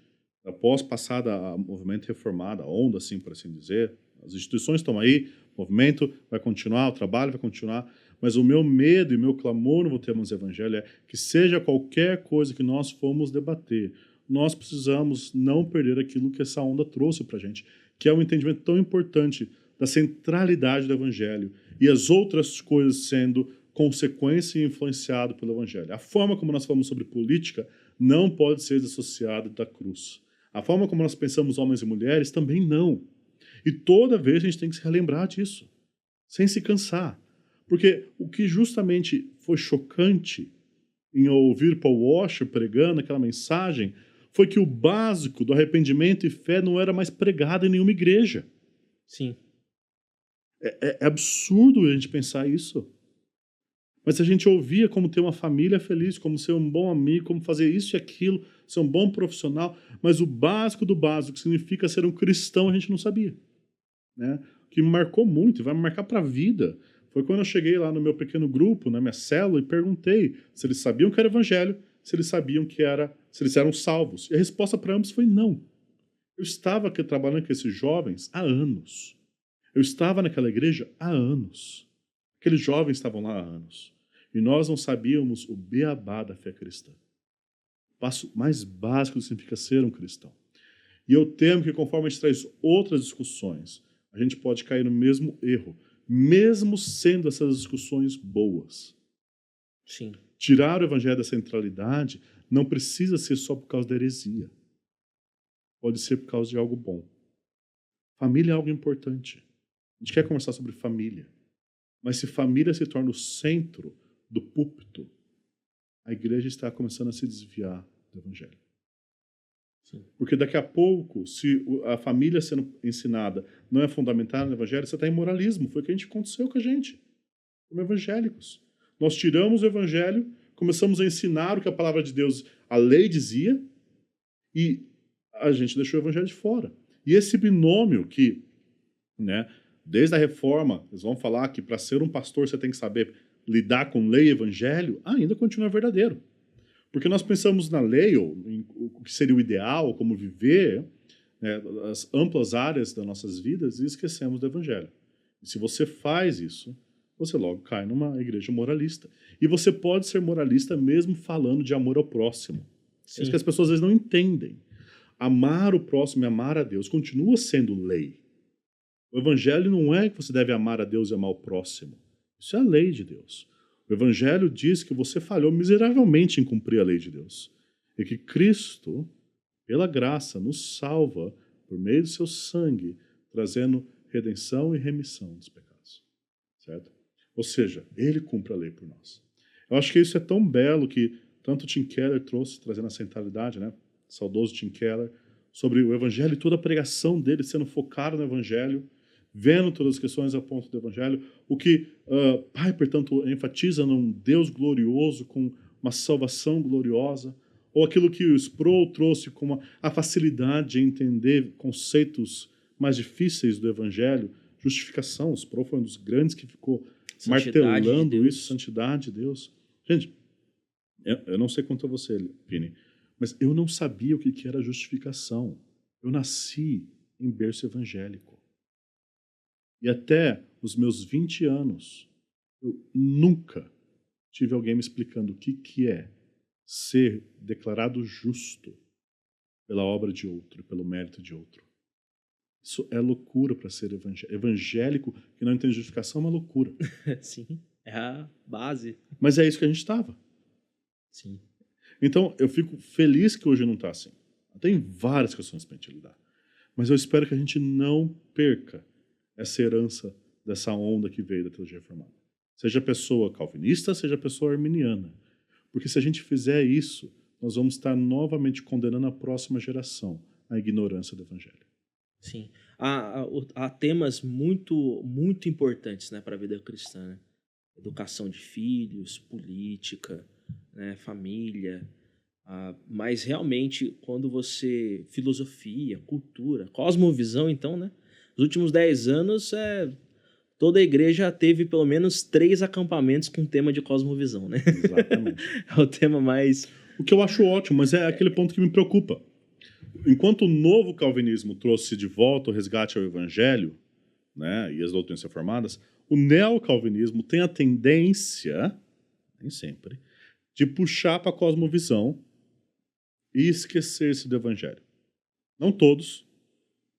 após passar a movimento reformado, a onda, assim, por assim dizer, as instituições estão aí, o movimento vai continuar, o trabalho vai continuar, mas o meu medo e o meu clamor no Voltemos ao Evangelho é que seja qualquer coisa que nós formos debater, nós precisamos não perder aquilo que essa onda trouxe para a gente, que é um entendimento tão importante da centralidade do Evangelho e as outras coisas sendo consequência e influenciado pelo Evangelho. A forma como nós falamos sobre política não pode ser desassociada da cruz. A forma como nós pensamos homens e mulheres também não. E toda vez a gente tem que se relembrar disso, sem se cansar. Porque o que justamente foi chocante em ouvir Paul Washer pregando aquela mensagem foi que o básico do arrependimento e fé não era mais pregado em nenhuma igreja. Sim. É absurdo a gente pensar isso. Mas a gente ouvia como ter uma família feliz, como ser um bom amigo, como fazer isso e aquilo, ser um bom profissional, mas o básico do básico, que significa ser um cristão, a gente não sabia. Né? O que me marcou muito e vai me marcar para a vida foi quando eu cheguei lá no meu pequeno grupo, na minha célula, e perguntei se eles sabiam que era evangelho, se eles sabiam se eles eram salvos. E a resposta para ambos foi não. Eu estava aqui trabalhando com esses jovens há anos. Eu estava naquela igreja há anos. Aqueles jovens estavam lá há anos. E nós não sabíamos o beabá da fé cristã. O passo mais básico que significa ser um cristão. E eu temo que conforme a gente traz outras discussões, a gente pode cair no mesmo erro, mesmo sendo essas discussões boas. Sim. Tirar o evangelho da centralidade não precisa ser só por causa da heresia. Pode ser por causa de algo bom. Família é algo importante. A gente quer conversar sobre família. Mas se família se torna o centro do púlpito, a igreja está começando a se desviar do evangelho. Sim. Porque daqui a pouco, se a família sendo ensinada não é fundamentada no evangelho, você está em moralismo. Foi o que aconteceu com a gente, como evangélicos. Nós tiramos o evangelho começamos a ensinar o que a palavra de Deus, a lei dizia, e a gente deixou o evangelho de fora. E esse binômio que, né, desde a reforma, eles vão falar que para ser um pastor você tem que saber lidar com lei e evangelho, ainda continua verdadeiro. Porque nós pensamos na lei, ou em o que seria o ideal, como viver, né, as amplas áreas das nossas vidas, e esquecemos do evangelho. E se você faz isso, você logo cai numa igreja moralista. E você pode ser moralista mesmo falando de amor ao próximo. É isso que as pessoas às vezes não entendem. Amar o próximo e amar a Deus continua sendo lei. O evangelho não é que você deve amar a Deus e amar o próximo. Isso é a lei de Deus. O evangelho diz que você falhou miseravelmente em cumprir a lei de Deus. E que Cristo, pela graça, nos salva por meio do seu sangue, trazendo redenção e remissão dos pecados. Certo? Ou seja, ele cumpre a lei por nós. Eu acho que isso é tão belo que tanto Tim Keller trouxe, trazendo a centralidade, né? Saudoso Tim Keller, sobre o evangelho e toda a pregação dele sendo focada no evangelho, vendo todas as questões a ponto do evangelho, o que Piper tanto enfatiza num Deus glorioso com uma salvação gloriosa, ou aquilo que o Sproul trouxe como a facilidade de entender conceitos mais difíceis do evangelho, justificação. O Sproul foi um dos grandes que ficou martelando isso, santidade de Deus. Gente, eu não sei quanto a você, Vini, mas eu não sabia o que era justificação. Eu nasci em berço evangélico. E até os meus 20 anos, eu nunca tive alguém me explicando o que é ser declarado justo pela obra de outro, pelo mérito de outro. Isso é loucura para ser evangélico que não entende justificação, é uma loucura. Sim, é a base. Mas é isso que a gente estava. Sim. Então, eu fico feliz que hoje não está assim. Tem várias questões para a gente lidar. Mas eu espero que a gente não perca essa herança dessa onda que veio da teologia reformada. Seja pessoa calvinista, seja pessoa arminiana. Porque se a gente fizer isso, nós vamos estar novamente condenando a próxima geração à ignorância do evangelho. Sim. Há temas muito, muito importantes, né, para a vida cristã. Né? Educação de filhos, política, né, família. Mas realmente, quando você... Filosofia, cultura, cosmovisão, então, né? Nos últimos 10 anos, toda a igreja teve pelo menos 3 acampamentos com tema de cosmovisão, né? Exatamente. É o tema mais... O que eu acho ótimo, mas é aquele ponto que me preocupa. Enquanto o novo calvinismo trouxe de volta o resgate ao evangelho, né, e as doutrinas reformadas, o neocalvinismo tem a tendência, nem sempre, de puxar para a cosmovisão e esquecer-se do evangelho. Não todos,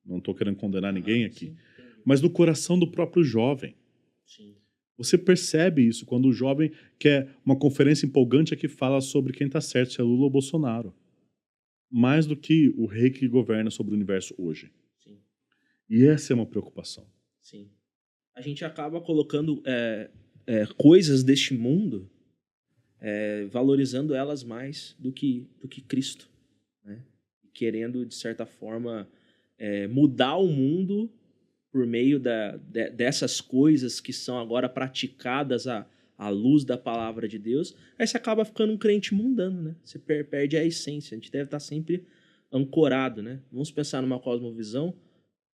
não estou querendo condenar ninguém aqui, sim, mas no coração do próprio jovem. Sim. Você percebe isso quando o jovem quer uma conferência empolgante que fala sobre quem está certo, se é Lula ou Bolsonaro. Mais do que o rei que governa sobre o universo hoje. Sim. E essa é uma preocupação. Sim. A gente acaba colocando coisas deste mundo, valorizando elas mais do que Cristo. Né? Querendo, de certa forma, mudar o mundo por meio dessas coisas que são agora praticadas à luz da palavra de Deus, aí você acaba ficando um crente mundano, né? Você perde a essência. A gente deve estar sempre ancorado, né? Vamos pensar numa cosmovisão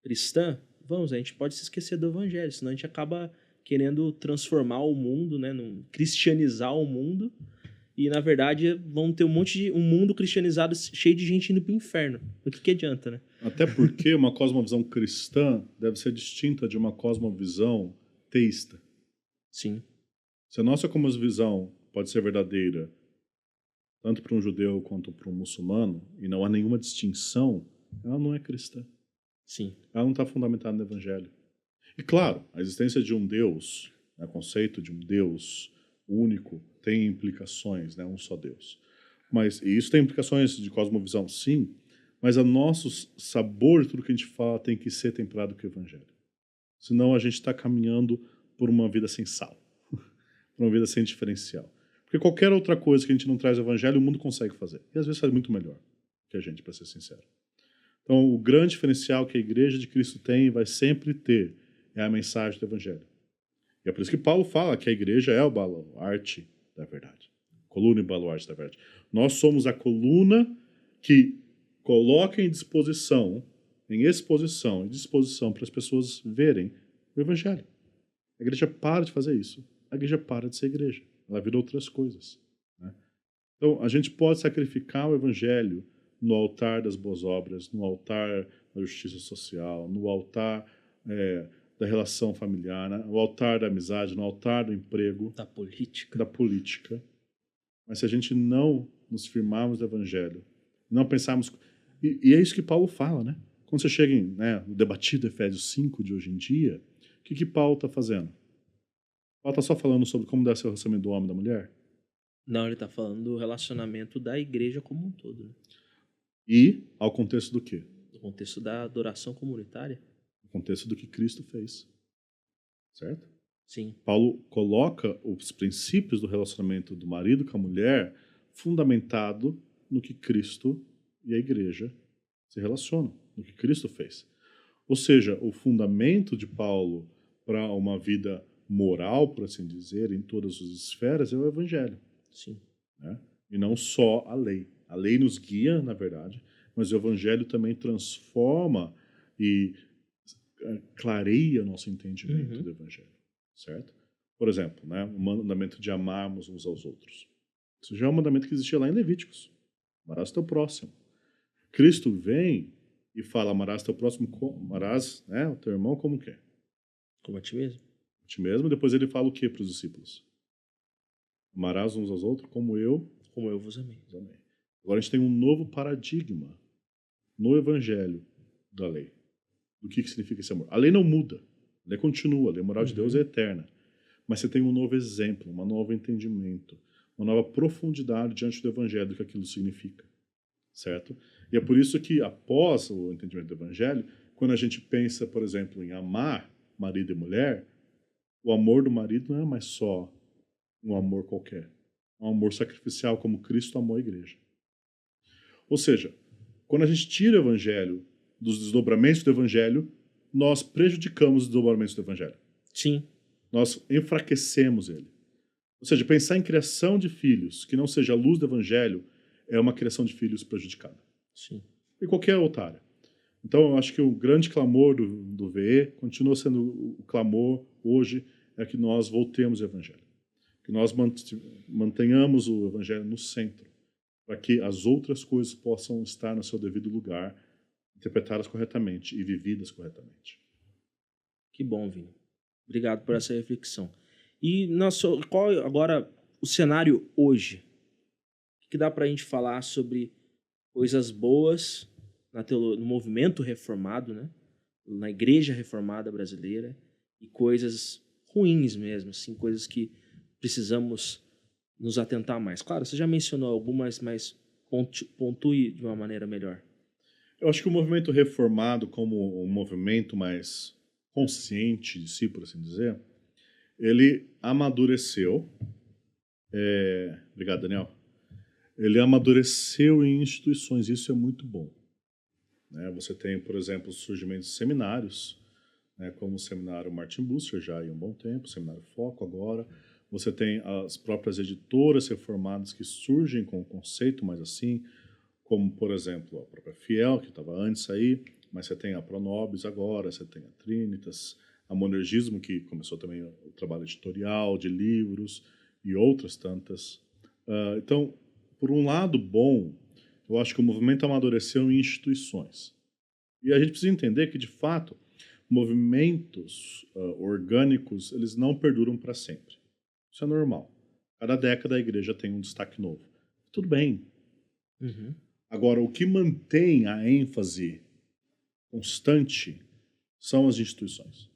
cristã? Vamos, a gente pode se esquecer do evangelho, senão a gente acaba querendo transformar o mundo, né? Cristianizar o mundo, e na verdade vão ter um mundo cristianizado cheio de gente indo para o inferno. O que adianta, né? Até porque uma cosmovisão cristã deve ser distinta de uma cosmovisão teísta. Sim. Se a nossa cosmovisão pode ser verdadeira tanto para um judeu quanto para um muçulmano, e não há nenhuma distinção, ela não é cristã. Sim. Ela não está fundamentada no evangelho. E claro, a existência de um Deus, o conceito de um Deus único, tem implicações, né? Um só Deus. E isso tem implicações de cosmovisão, sim, mas o nosso sabor de tudo que a gente fala tem que ser temperado com o evangelho. Senão a gente está caminhando por uma vida sem sal, por uma vida sem diferencial. Porque qualquer outra coisa que a gente não traz o evangelho, o mundo consegue fazer. E às vezes faz muito melhor que a gente, para ser sincero. Então, o grande diferencial que a igreja de Cristo tem e vai sempre ter é a mensagem do evangelho. E é por isso que Paulo fala que a igreja é o baluarte da verdade. coluna e baluarte da verdade. Nós somos a coluna que coloca em exposição e disposição para as pessoas verem o evangelho. A igreja para de fazer isso. A igreja para de ser igreja. Ela vira outras coisas, né? Então, a gente pode sacrificar o evangelho no altar das boas obras, no altar da justiça social, no altar da relação familiar, no altar da amizade, no altar do emprego, Da política. da política. Mas se a gente não nos firmarmos no evangelho, não pensarmos... E é isso que Paulo fala, né? Quando você chega no debatido Efésios 5 de hoje em dia, o que Paulo está fazendo? Paulo está só falando sobre como deve ser o relacionamento do homem e da mulher? Não, ele tá falando do relacionamento da igreja como um todo, né? E ao contexto do quê? No contexto da adoração comunitária. No contexto do que Cristo fez. Certo? Sim. Paulo coloca os princípios do relacionamento do marido com a mulher fundamentado no que Cristo e a igreja se relacionam, no que Cristo fez. Ou seja, o fundamento de Paulo para uma vida moral, por assim dizer, em todas as esferas, é o evangelho. Sim. Né? E não só a lei. A lei nos guia, na verdade, mas o evangelho também transforma e clareia nosso entendimento do evangelho, certo? Por exemplo, né, o mandamento de amarmos uns aos outros. Isso já é um mandamento que existia lá em Levíticos. Amarás teu próximo. Cristo vem e fala, amarás teu próximo, amarás, né, o teu irmão como quer? Como a ti mesmo. A ti mesmo. Depois ele fala o que para os discípulos? Amarás uns aos outros como eu vos amei. Agora a gente tem um novo paradigma no evangelho da lei. Do que significa esse amor. A lei não muda. A lei continua. A lei moral de Deus é eterna. Mas você tem um novo exemplo, um novo entendimento, uma nova profundidade diante do evangelho do que aquilo significa. Certo? E é por isso que, após o entendimento do evangelho, quando a gente pensa, por exemplo, em amar marido e mulher, o amor do marido não é mais só um amor qualquer. É um amor sacrificial, como Cristo amou a igreja. Ou seja, quando a gente tira o evangelho dos desdobramentos do evangelho, nós prejudicamos os desdobramentos do evangelho. Sim. Nós enfraquecemos ele. Ou seja, pensar em criação de filhos que não seja a luz do evangelho é uma criação de filhos prejudicada. Sim. E qualquer outra área. Então, eu acho que o grande clamor do VE continua sendo o clamor hoje é que nós voltemos ao evangelho. Que nós mantenhamos o evangelho no centro, para que as outras coisas possam estar no seu devido lugar, interpretadas corretamente e vividas corretamente. Que bom, Vini. Obrigado por essa reflexão. E qual agora o cenário hoje? O que dá para a gente falar sobre coisas boas no movimento reformado, né? Na igreja reformada brasileira, e coisas ruins mesmo, assim, coisas que precisamos nos atentar mais. Claro, você já mencionou algumas, mas pontue de uma maneira melhor. Eu acho que o movimento reformado, como um movimento mais consciente de si, por assim dizer, ele amadureceu. Obrigado, Daniel. Ele amadureceu em instituições, isso é muito bom. Né? Você tem, por exemplo, o surgimento de seminários, né, como o seminário Martin Bucer, já há um bom tempo, o seminário Foco agora. Você tem as próprias editoras reformadas que surgem com o conceito mais assim, como, por exemplo, a própria Fiel, que estava antes aí, mas você tem a Pronobis agora, você tem a Trinitas, a Monergismo, que começou também o trabalho editorial de livros e outras tantas. Então, por um lado bom, eu acho que o movimento amadureceu em instituições. E a gente precisa entender que, de fato, movimentos orgânicos, eles não perduram para sempre. Isso é normal. Cada década a igreja tem um destaque novo. Tudo bem. Agora, o que mantém a ênfase constante são as instituições.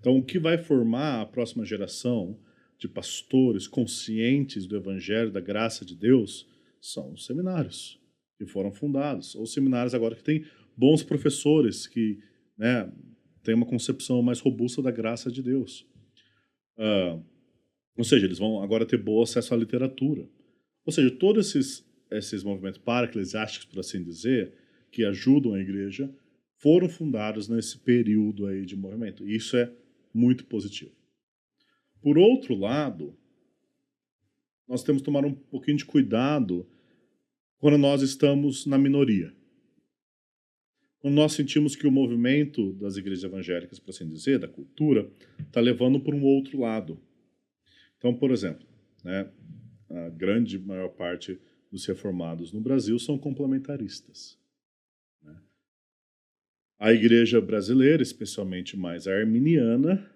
Então, o que vai formar a próxima geração de pastores conscientes do evangelho, da graça de Deus, são os seminários que foram fundados, ou seminários agora que têm bons professores que, né, têm uma concepção mais robusta da graça de Deus. Ou seja, eles vão agora ter bom acesso à literatura. Ou seja, todos esses movimentos para-eclesiásticos, por assim dizer, que ajudam a igreja, foram fundados nesse período aí de movimento. E isso é muito positivo. Por outro lado, nós temos que tomar um pouquinho de cuidado quando nós estamos na minoria. Quando nós sentimos que o movimento das igrejas evangélicas, por assim dizer, da cultura, está levando para um outro lado. Então, por exemplo, né, a grande maior parte dos reformados no Brasil são complementaristas. Né? A igreja brasileira, especialmente mais a arminiana,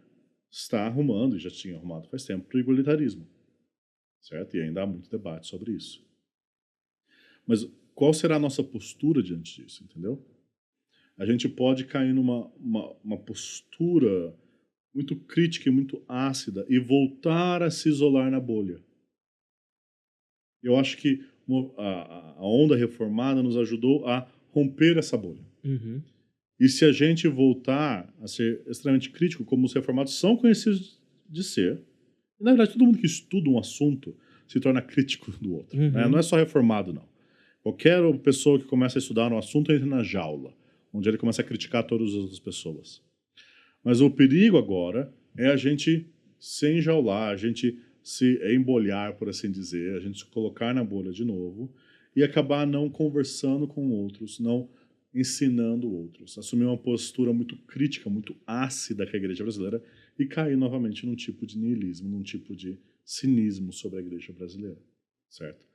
está arrumando, e já tinha arrumado faz tempo, para o igualitarismo. Certo? E ainda há muito debate sobre isso. Mas qual será a nossa postura diante disso, entendeu? A gente pode cair numa uma postura muito crítica e muito ácida e voltar a se isolar na bolha. Eu acho que a onda reformada nos ajudou a romper essa bolha. Uhum. E se a gente voltar a ser extremamente crítico, como os reformados são conhecidos de ser, e, na verdade, todo mundo que estuda um assunto se torna crítico do outro. Né? Uhum. Não é só reformado, não. Qualquer pessoa que começa a estudar um assunto entra na jaula, onde ele começa a criticar todas as outras pessoas. Mas o perigo agora é a gente se enjaular, a gente se embolhar, por assim dizer, a gente se colocar na bolha de novo e acabar não conversando com outros, não ensinando outros, assumir uma postura muito crítica, muito ácida com a igreja brasileira e cair novamente num tipo de niilismo, num tipo de cinismo sobre a igreja brasileira, certo?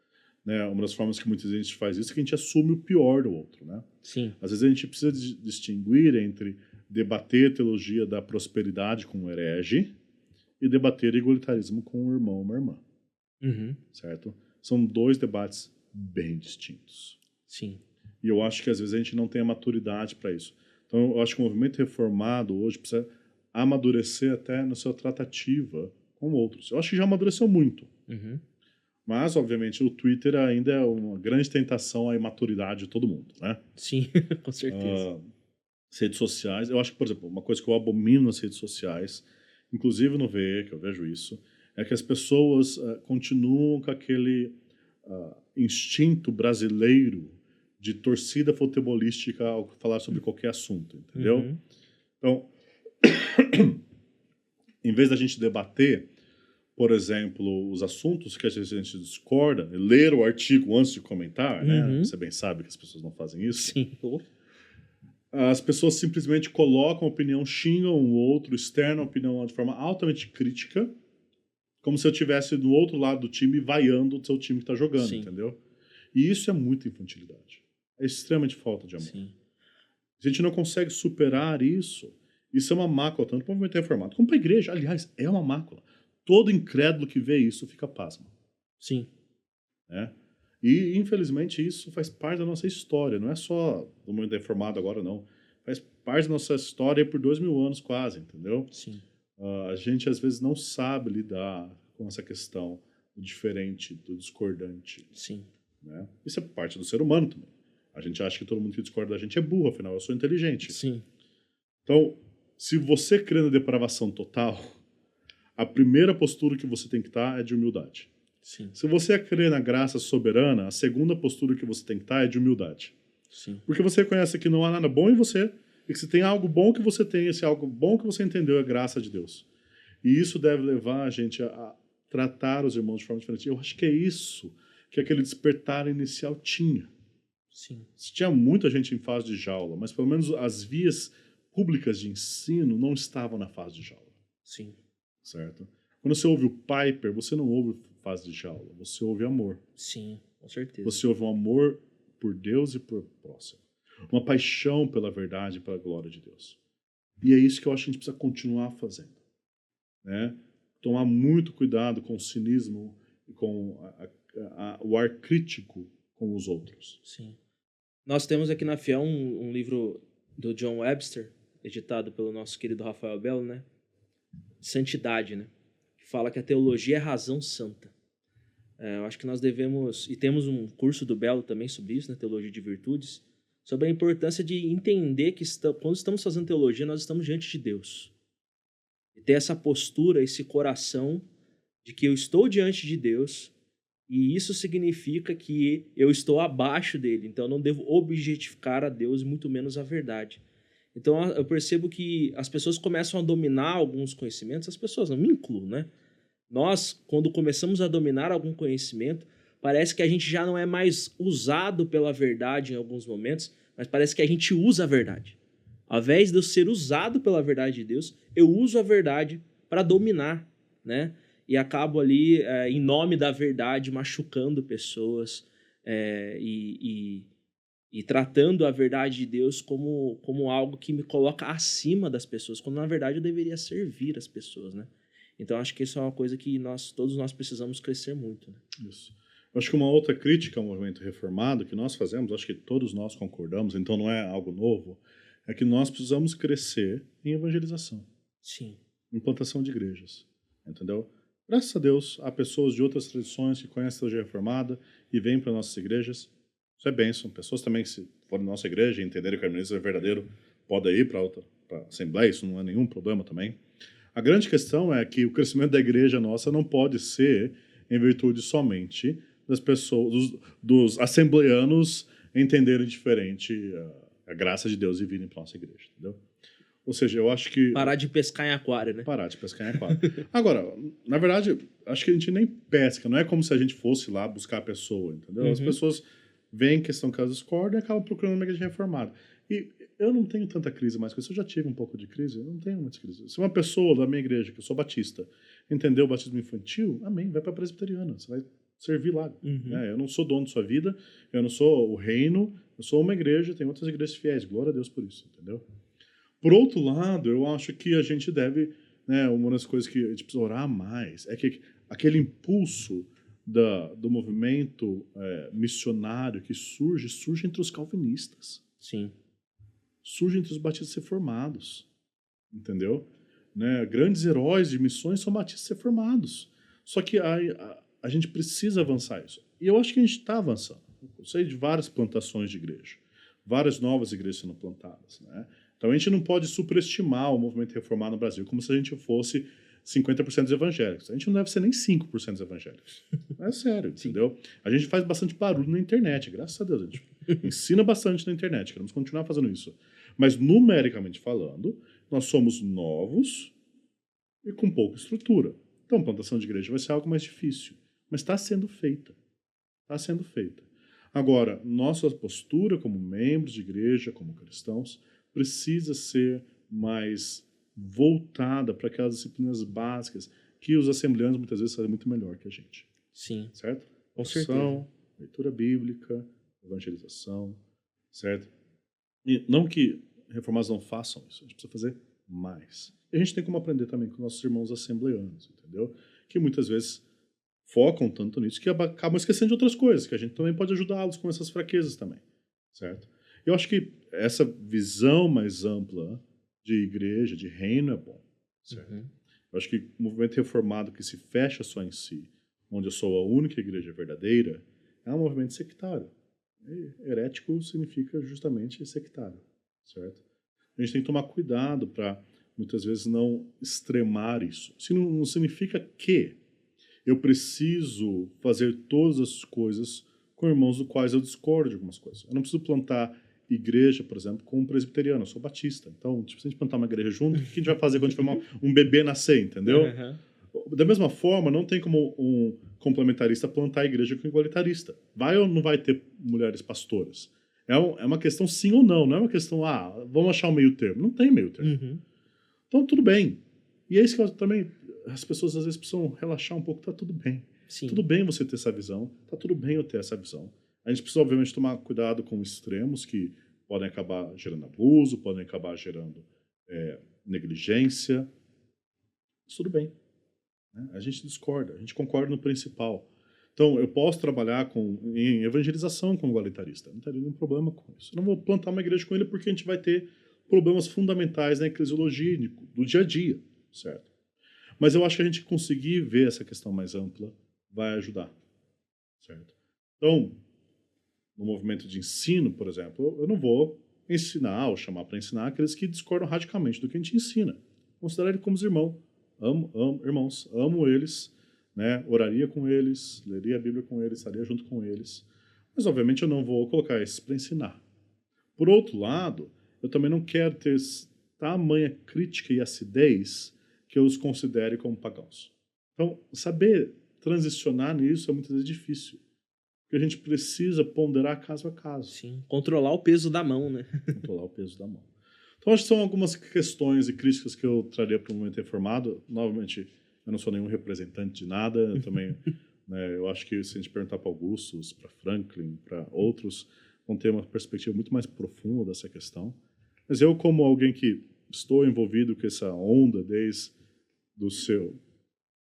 Né, uma das formas que muita gente faz isso é que a gente assume o pior do outro, né? Sim. Às vezes a gente precisa distinguir entre debater a teologia da prosperidade com o herege e debater igualitarismo com um irmão ou uma irmã, Uhum. certo? São dois debates bem distintos. Sim. E eu acho que às vezes a gente não tem a maturidade para isso. Então eu acho que o movimento reformado hoje precisa amadurecer até na sua tratativa com outros. Eu acho que já amadureceu muito. Uhum. Mas, obviamente, o Twitter ainda é uma grande tentação à imaturidade de todo mundo, né? Sim, com certeza. As redes sociais, eu acho que, por exemplo, uma coisa que eu abomino nas redes sociais, inclusive no VE, que eu vejo isso, é que as pessoas continuam com aquele instinto brasileiro de torcida futebolística ao falar sobre qualquer assunto, entendeu? Uhum. Então, em vez da gente debater, por exemplo, os assuntos que a gente discorda, ler o artigo antes de comentar, né? Uhum. Você bem sabe que as pessoas não fazem isso. Sim. Oh. As pessoas simplesmente colocam a opinião, xingam o outro, externam a opinião de forma altamente crítica, como se eu estivesse do outro lado do time vaiando o seu time que está jogando, Sim. entendeu? E isso é muita infantilidade. É extremamente falta de amor. Sim. Se a gente não consegue superar isso, isso é uma mácula, tanto para o movimento reformado como para a igreja. Aliás, é uma mácula. Todo incrédulo que vê isso fica pasmo. Sim. Né? E, infelizmente, isso faz parte da nossa história. Não é só do movimento reformado agora, não. Faz parte da nossa história por 2000 anos quase, entendeu? Sim. A gente, às vezes, não sabe lidar com essa questão do diferente, do discordante. Sim. Né? Isso é parte do ser humano também. A gente acha que todo mundo que discorda da gente é burro, afinal, eu sou inteligente. Sim. Então, se você crê na depravação total, a primeira postura que você tem que estar é de humildade. Sim. Se você crê na graça soberana, a segunda postura que você tem que estar é de humildade. Sim. Porque você reconhece que não há nada bom em você e que se tem algo bom que você tem, esse algo bom que você entendeu é a graça de Deus. E isso deve levar a gente a tratar os irmãos de forma diferente. Eu acho que é isso que aquele despertar inicial tinha. Sim. Tinha muita gente em fase de jaula, mas pelo menos as vias públicas de ensino não estavam na fase de jaula. Sim. Certo? Quando você ouve o Piper, você não ouve fase de jaula, você ouve amor. Sim, com certeza. Você ouve um amor por Deus e por próximo. Uma paixão pela verdade e pela glória de Deus. E é isso que eu acho que a gente precisa continuar fazendo. Né? Tomar muito cuidado com o cinismo e com o ar crítico com os outros. Sim. Nós temos aqui na Fiel um livro do John Webster, editado pelo nosso querido Rafael Belo, né? Santidade, né? Que fala que a teologia é razão santa. Eu acho que nós devemos, e temos um curso do Belo também sobre isso, né? Teologia de Virtudes, sobre a importância de entender que quando estamos fazendo teologia, nós estamos diante de Deus. E ter essa postura, esse coração de que eu estou diante de Deus e isso significa que eu estou abaixo dele, então eu não devo objetificar a Deus, muito menos a verdade. Então eu percebo que as pessoas começam a dominar alguns conhecimentos, as pessoas, não me incluo, né? Nós, quando começamos a dominar algum conhecimento, parece que a gente já não é mais usado pela verdade em alguns momentos, mas parece que a gente usa a verdade. Ao invés de eu ser usado pela verdade de Deus, eu uso a verdade para dominar, né? E acabo ali, em nome da verdade, machucando pessoas é, e, e tratando a verdade de Deus como algo que me coloca acima das pessoas, quando na verdade eu deveria servir as pessoas, né? Então acho que isso é uma coisa que todos nós precisamos crescer muito, né? Isso. Eu acho que uma outra crítica ao movimento reformado que nós fazemos, acho que todos nós concordamos, então não é algo novo, é que nós precisamos crescer em evangelização, Sim. em plantação de igrejas, entendeu? Graças a Deus, há pessoas de outras tradições que conhecem a teologia reformada e vêm para nossas igrejas. Isso é bênção. Pessoas também, se forem na nossa igreja e entenderem que o arminianismo é verdadeiro, podem ir para outra assembleia, isso não é nenhum problema também. A grande questão é que o crescimento da igreja nossa não pode ser em virtude somente das pessoas, dos assembleanos entenderem diferente a graça de Deus e virem para nossa igreja, entendeu? Ou seja, eu acho que Parar de pescar em aquário, né? parar de pescar em aquário. Agora, na verdade, acho que a gente nem pesca, não é como se a gente fosse lá buscar a pessoa, entendeu? As Uhum. pessoas veem questão que elas discordam e acabam procurando uma igreja reformada. E eu não tenho tanta crise mais com isso, eu já tive um pouco de crise, eu não tenho muita crise. Se uma pessoa da minha igreja, que eu sou batista, entendeu o batismo infantil, amém, vai para a presbiteriana, você vai servir lá. Uhum. Né? Eu não sou dono da sua vida, eu não sou o reino, eu sou uma igreja, tem outras igrejas fiéis, glória a Deus por isso, entendeu? Por outro lado, eu acho que a gente deve, né, uma das coisas que a gente precisa orar mais é que aquele impulso do movimento missionário que surge entre os calvinistas, Sim. surge entre os batistas reformados, entendeu? Né, grandes heróis de missões são batistas reformados. Só que a gente precisa avançar isso. E eu acho que a gente está avançando. Eu sei de várias plantações de igreja, várias novas igrejas sendo plantadas, né? Então a gente não pode superestimar o movimento reformado no Brasil como se a gente fosse 50% dos evangélicos. A gente não deve ser nem 5% dos evangélicos. É sério, entendeu? A gente faz bastante barulho na internet, graças a Deus. A gente ensina bastante na internet, queremos continuar fazendo isso. Mas numericamente falando, nós somos novos e com pouca estrutura. Então, plantação de igreja vai ser algo mais difícil. Mas está sendo feita. Está sendo feita. Agora, nossa postura como membros de igreja, como cristãos, precisa ser mais voltada para aquelas disciplinas básicas que os assembleanos muitas vezes fazem muito melhor que a gente. Sim. Certo? Com Oração, certeza. leitura bíblica, evangelização, certo? E não que reformados não façam isso, a gente precisa fazer mais. E a gente tem como aprender também com nossos irmãos assembleanos, entendeu? Que muitas vezes focam tanto nisso que acabam esquecendo de outras coisas, que a gente também pode ajudá-los com essas fraquezas também, certo? Eu acho que essa visão mais ampla de igreja, de reino é bom, certo? Uhum. Eu acho que o movimento reformado que se fecha só em si, onde eu sou a única igreja verdadeira, é um movimento sectário. E herético significa justamente sectário, certo? A gente tem que tomar cuidado para, muitas vezes, não extremar isso. Isso não significa que eu preciso fazer todas as coisas com irmãos do quais eu discordo de algumas coisas. Eu não preciso plantar igreja, por exemplo, com um presbiteriano. Eu sou batista. Então, tipo, se a gente plantar uma igreja junto, o que a gente vai fazer quando a gente for um bebê nascer, entendeu? Uhum. Da mesma forma, não tem como um complementarista plantar a igreja com um igualitarista. Vai ou não vai ter mulheres pastoras? É uma questão sim ou não. Não é uma questão, vamos achar um meio termo. Não tem meio termo. Uhum. Então, tudo bem. E é isso que eu também... As pessoas às vezes precisam relaxar um pouco. Tá tudo bem. Sim. Tudo bem você ter essa visão. Tá tudo bem eu ter essa visão. A gente precisa, obviamente, tomar cuidado com extremos que podem acabar gerando abuso, podem acabar gerando negligência. Mas tudo bem. Né? A gente discorda. A gente concorda no principal. Então, eu posso trabalhar em evangelização com o igualitarista. Não teria nenhum problema com isso. Eu não vou plantar uma igreja com ele porque a gente vai ter problemas fundamentais na eclesiologia do dia a dia, certo? Mas eu acho que a gente conseguir ver essa questão mais ampla vai ajudar, certo? Então, no movimento de ensino, por exemplo, eu não vou ensinar ou chamar para ensinar aqueles que discordam radicalmente do que a gente ensina. Considerar eles como irmãos. Irmãos, amo eles, né? Oraria com eles, leria a Bíblia com eles, estaria junto com eles. Mas, obviamente, eu não vou colocar esses para ensinar. Por outro lado, eu também não quero ter tamanha crítica e acidez que eu os considere como pagãos. Então, saber transicionar nisso é muitas vezes difícil. Porque a gente precisa ponderar caso a caso. Sim, controlar o peso da mão, né? Controlar o peso da mão. Então, acho que são algumas questões e críticas que eu traria para o movimento reformado. Novamente, eu não sou nenhum representante de nada. Eu também, né, eu acho que se a gente perguntar para Augustus, para Franklin, para outros, vão ter uma perspectiva muito mais profunda dessa questão. Mas eu, como alguém que estou envolvido com essa onda desde do seu,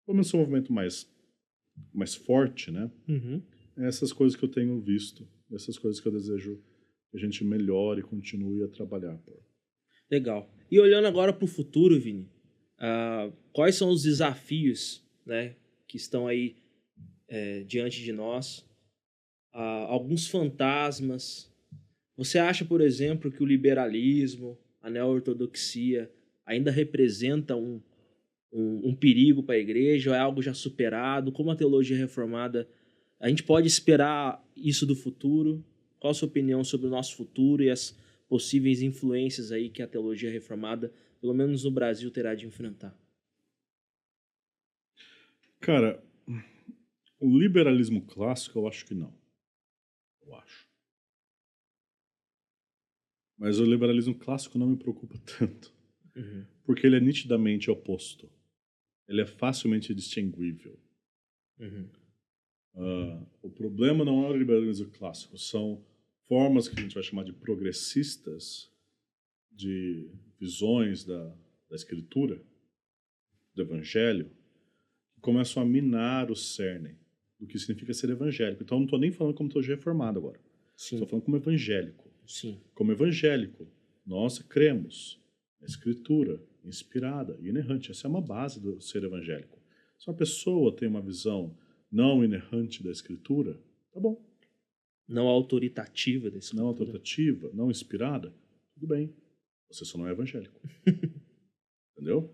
como o seu movimento mais forte, né? Uhum. Essas coisas que eu tenho visto, essas coisas que eu desejo que a gente melhore e continue a trabalhar por. Legal. E olhando agora para o futuro, Vini, quais são os desafios, né, que estão aí diante de nós? Alguns fantasmas. Você acha, por exemplo, que o liberalismo, a neo-ortodoxia ainda representa um perigo para a igreja, ou é algo já superado? Como a teologia reformada, a gente pode esperar isso do futuro? Qual a sua opinião sobre o nosso futuro e as possíveis influências aí que a teologia reformada, pelo menos no Brasil, terá de enfrentar? Cara, o liberalismo clássico eu acho que não. Eu acho. Mas o liberalismo clássico não me preocupa tanto. Uhum. Porque ele é nitidamente oposto. Ele é facilmente distinguível. Uhum. O problema não é o liberalismo clássico, são formas que a gente vai chamar de progressistas, de visões da escritura, do evangelho, que começam a minar o cerne do que significa ser evangélico. Então eu não estou nem falando como teologia reformada agora. Sim. Estou falando como evangélico. Sim. Como evangélico, nós cremos na escritura inspirada e inerrante. Essa é uma base do ser evangélico. Se uma pessoa tem uma visão não inerrante da escritura, tá bom. Não autoritativa da escritura. Não autoritativa, não inspirada, tudo bem. Você só não é evangélico. Entendeu?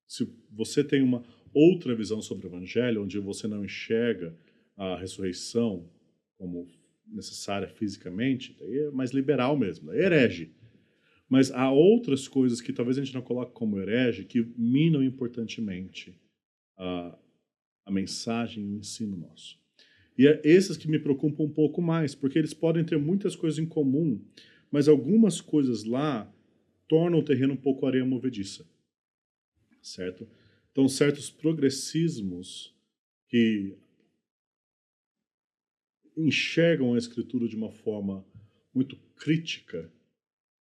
Se você tem uma outra visão sobre o evangelho, onde você não enxerga a ressurreição como necessária fisicamente, daí é mais liberal mesmo, daí é herege. Mas há outras coisas que talvez a gente não coloque como herege, que minam importantemente a mensagem e o ensino nosso. E é esses que me preocupam um pouco mais, porque eles podem ter muitas coisas em comum, mas algumas coisas lá tornam o terreno um pouco areia movediça. Certo? Então, certos progressismos que enxergam a escritura de uma forma muito crítica,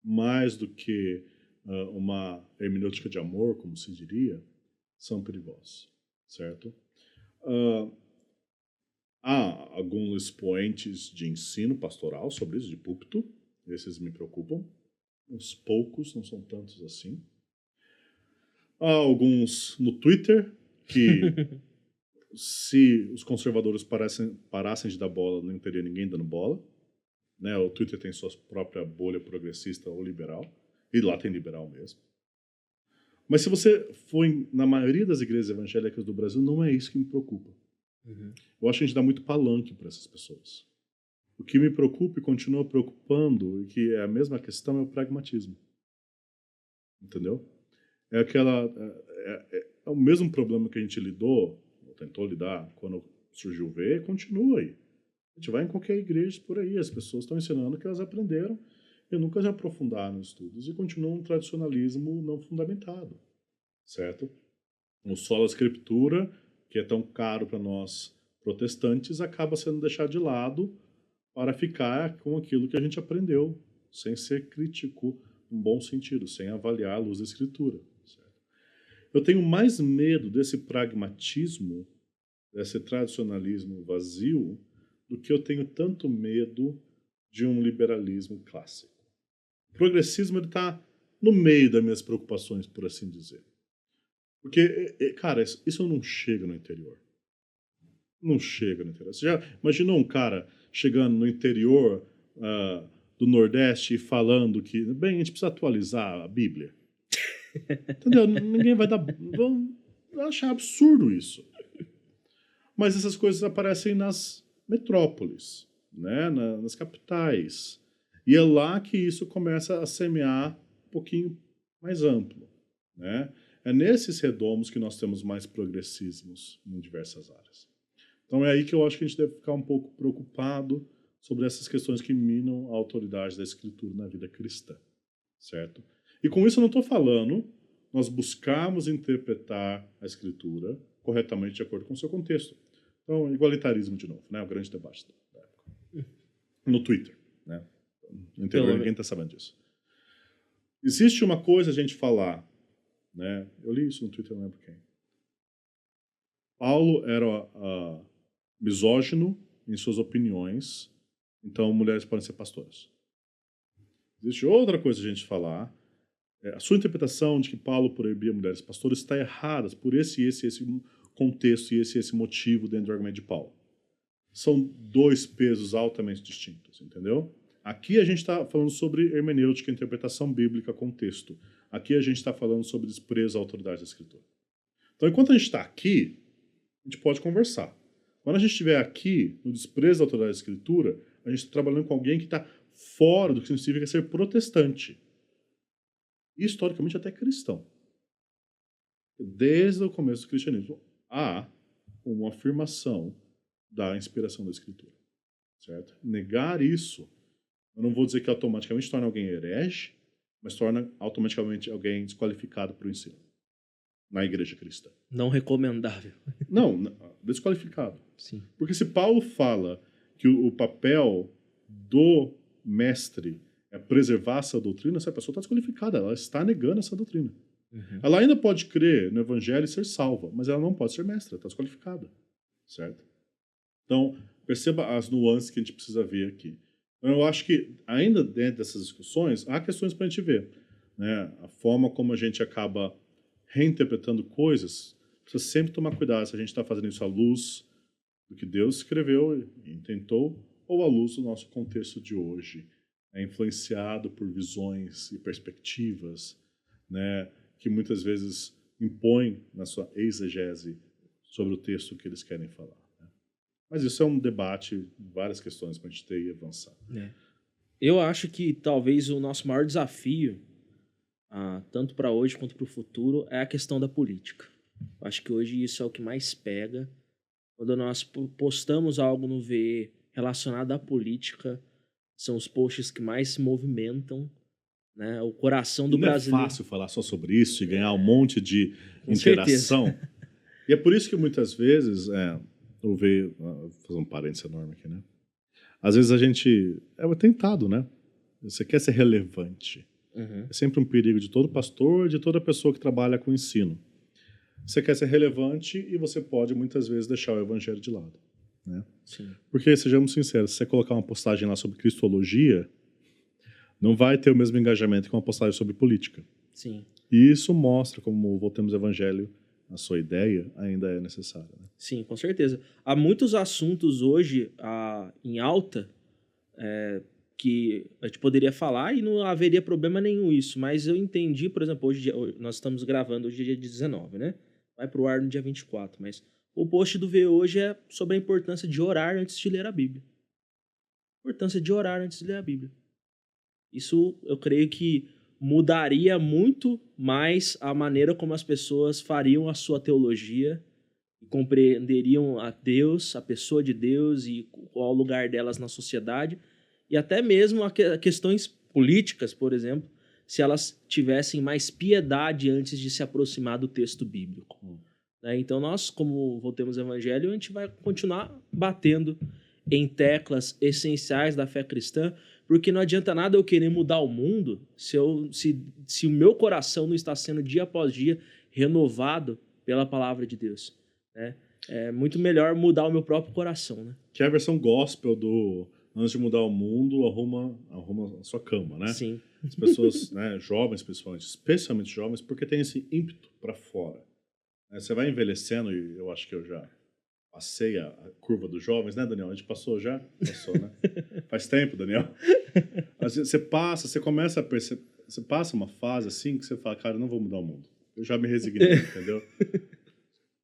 mais do que uma hermenêutica de amor, como se diria, são perigosos, certo? Há alguns expoentes de ensino pastoral sobre isso, de púlpito, esses me preocupam. Uns poucos, não são tantos assim. Há alguns no Twitter que, se os conservadores parassem de dar bola, não teria ninguém dando bola. Né? O Twitter tem sua própria bolha progressista ou liberal, e lá tem liberal mesmo. Mas se você for na maioria das igrejas evangélicas do Brasil, não é isso que me preocupa. Uhum. Eu acho que a gente dá muito palanque para essas pessoas. O que me preocupa e continua preocupando, e que é a mesma questão, é o pragmatismo. Entendeu? É aquela... É o mesmo problema que a gente lidou, ou tentou lidar, quando surgiu o V, e continua aí. A gente vai em qualquer igreja por aí, as pessoas estão ensinando que elas aprenderam e nunca se aprofundaram nos estudos e continuam um tradicionalismo não fundamentado, certo? O sola escritura, que é tão caro para nós protestantes, acaba sendo deixado de lado para ficar com aquilo que a gente aprendeu, sem ser crítico, num bom sentido, sem avaliar a luz da escritura. Certo? Eu tenho mais medo desse pragmatismo, desse tradicionalismo vazio, do que eu tenho tanto medo de um liberalismo clássico. O progressismo está no meio das minhas preocupações, por assim dizer. Porque, cara, isso não chega no interior. Não chega no interior. Você já imaginou um cara chegando no interior do Nordeste e falando que, bem, a gente precisa atualizar a Bíblia? Entendeu? Ninguém vai dar... Vão achar absurdo isso. Mas essas coisas aparecem nas metrópoles, né? Nas capitais. E é lá que isso começa a semear um pouquinho mais amplo, né? é nesses redomos que nós temos mais progressismos em diversas áreas. Então é aí que eu acho que a gente deve ficar um pouco preocupado sobre essas questões que minam a autoridade da Escritura na vida cristã, certo? E com isso eu não estou falando nós buscarmos interpretar a Escritura corretamente de acordo com o seu contexto. Então, igualitarismo de novo, né? O grande debate da época. No Twitter, né? No interior ninguém está sabendo disso. Existe uma coisa a gente falar, né? Eu li isso no Twitter, não lembro quem. Paulo era misógino em suas opiniões, então mulheres podem ser pastoras. Existe outra coisa a gente falar. A sua interpretação de que Paulo proibia mulheres pastoras está errada por esse contexto e esse motivo dentro do argumento de Paulo. São dois pesos altamente distintos, entendeu? Aqui a gente está falando sobre hermenêutica, interpretação bíblica, contexto. Aqui a gente está falando sobre desprezo à autoridade da Escritura. Então, enquanto a gente está aqui, a gente pode conversar. Quando a gente estiver aqui, no desprezo à autoridade da Escritura, a gente está trabalhando com alguém que está fora do que significa ser protestante. E, historicamente, até cristão. Desde o começo do cristianismo, há uma afirmação da inspiração da Escritura. Certo? Negar isso, eu não vou dizer que automaticamente torna alguém herege, mas torna automaticamente alguém desqualificado para o ensino na igreja cristã. Não recomendável. Não, desqualificado. Sim. Porque se Paulo fala que o papel do mestre é preservar essa doutrina, essa pessoa está desqualificada, ela está negando essa doutrina. Uhum. Ela ainda pode crer no evangelho e ser salva, mas ela não pode ser mestra, está desqualificada. Certo? Então, perceba as nuances que a gente precisa ver aqui. Então, eu acho que, ainda dentro dessas discussões, há questões para a gente ver. Né? A forma como a gente acaba reinterpretando coisas, precisa sempre tomar cuidado se a gente está fazendo isso à luz do que Deus escreveu e intentou, ou à luz do nosso contexto de hoje. É influenciado por visões e perspectivas, né, que muitas vezes impõem na sua exegese sobre o texto que eles querem falar. Né? Mas isso é um debate, várias questões para a gente ter e avançar. Eu acho que talvez o nosso maior desafio, tanto para hoje quanto para o futuro, é a questão da política. Eu acho que hoje isso é o que mais pega. Quando nós postamos algo no VE relacionado à política, são os posts que mais se movimentam, né? O coração do brasileiro. Não é fácil falar só sobre isso e ganhar um monte de Com interação. certeza. E é por isso que muitas vezes, eu vejo, vou fazer um parênteses enorme aqui, né? Às vezes a gente é tentado, né? Você quer ser relevante. Uhum. É sempre um perigo de todo pastor, de toda pessoa que trabalha com ensino. Você quer ser relevante e você pode muitas vezes deixar o evangelho de lado. Né? Sim. Porque, sejamos sinceros, se você colocar uma postagem lá sobre cristologia, não vai ter o mesmo engajamento que uma postagem sobre política. Sim. E isso mostra como Voltemos ao Evangelho, a sua ideia, ainda é necessária. Né? Sim, com certeza. Há muitos assuntos hoje em alta que a gente poderia falar e não haveria problema nenhum isso, mas eu entendi, por exemplo, hoje nós estamos gravando hoje dia 19, né? Vai pro ar no dia 24, mas o post do V hoje é sobre a importância de orar antes de ler a Bíblia. Importância de orar antes de ler a Bíblia. Isso eu creio que mudaria muito mais a maneira como as pessoas fariam a sua teologia e compreenderiam a Deus, a pessoa de Deus e qual o lugar delas na sociedade e até mesmo questões políticas, por exemplo, se elas tivessem mais piedade antes de se aproximar do texto bíblico. Então nós, como Voltemos ao Evangelho, a gente vai continuar batendo em teclas essenciais da fé cristã, porque não adianta nada eu querer mudar o mundo se o meu coração não está sendo dia após dia renovado pela palavra de Deus. Né? É muito melhor mudar o meu próprio coração. Né? Que é a versão gospel do antes de mudar o mundo, arruma a sua cama, né? Sim. As pessoas, né, jovens principalmente, especialmente jovens, porque tem esse ímpeto para fora. Você vai envelhecendo, e eu acho que eu já passei a curva dos jovens, né, Daniel? A gente passou já? Passou, né? Faz tempo, Daniel. Você começa a perceber, você passa uma fase assim que você fala, cara, eu não vou mudar o mundo. Eu já me resignei, entendeu?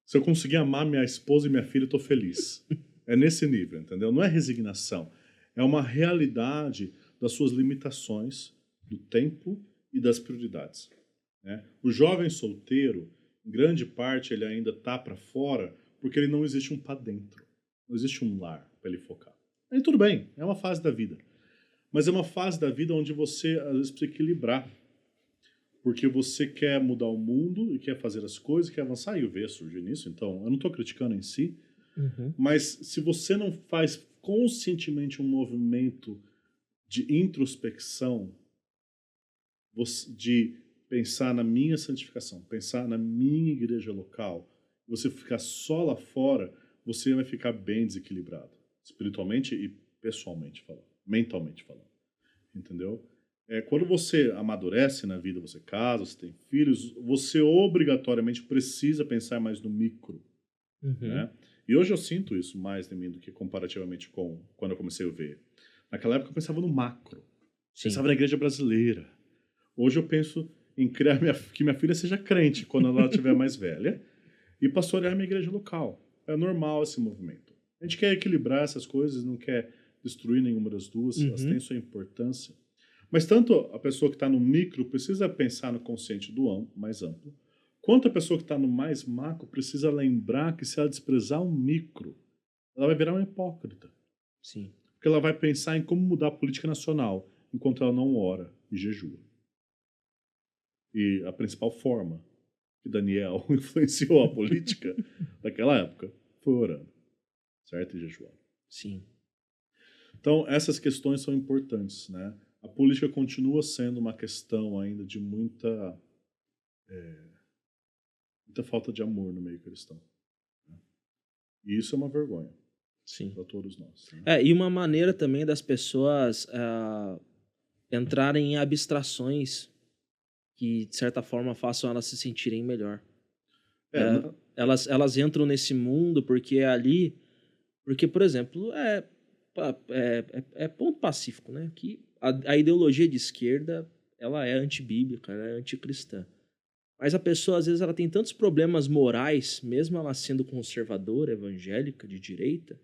Se eu conseguir amar minha esposa e minha filha, eu tô feliz. É nesse nível, entendeu? Não é resignação. É uma realidade das suas limitações, do tempo e das prioridades. né? O jovem solteiro, em grande parte, ele ainda está para fora porque ele não existe um para dentro. Não existe um lar para ele focar. Aí tudo bem, é uma fase da vida. Mas é uma fase da vida onde você, às vezes, precisa equilibrar. Porque você quer mudar o mundo e quer fazer as coisas, quer avançar, e o V surge nisso. Então, eu não estou criticando em si, Uhum. mas se você não faz conscientemente um movimento de introspecção, de pensar na minha santificação, pensar na minha igreja local, você ficar só lá fora, você vai ficar bem desequilibrado, espiritualmente e pessoalmente falando, mentalmente falando, entendeu? Quando você amadurece na vida, você casa, você tem filhos, você obrigatoriamente precisa pensar mais no micro, Uhum. né? E hoje eu sinto isso mais em mim do que comparativamente com quando eu comecei a ver. Naquela época eu pensava no macro, Sim. pensava na igreja brasileira. Hoje eu penso em criar que minha filha seja crente quando ela estiver mais velha e pastorear minha igreja local. É normal esse movimento. A gente quer equilibrar essas coisas, não quer destruir nenhuma das duas, elas têm sua importância. Mas tanto a pessoa que está no micro precisa pensar no consciente do mais amplo, quanto a pessoa que está no mais macro precisa lembrar que se ela desprezar o micro, ela vai virar uma hipócrita. Sim. Porque ela vai pensar em como mudar a política nacional, enquanto ela não ora e jejua. E a principal forma que Daniel influenciou a política daquela época foi orando, certo? E jejuando. Sim. Então, essas questões são importantes, né? A política continua sendo uma questão ainda de muita falta de amor no meio cristão. Né? E isso é uma vergonha Sim. para todos nós. Né? E uma maneira também das pessoas entrarem em abstrações que, de certa forma, façam elas se sentirem melhor. Elas entram nesse mundo porque ali... Porque, por exemplo, é ponto pacífico, né? Que a ideologia de esquerda, ela é antibíblica, ela é anticristã. Mas a pessoa, às vezes, ela tem tantos problemas morais, mesmo ela sendo conservadora, evangélica, de direita,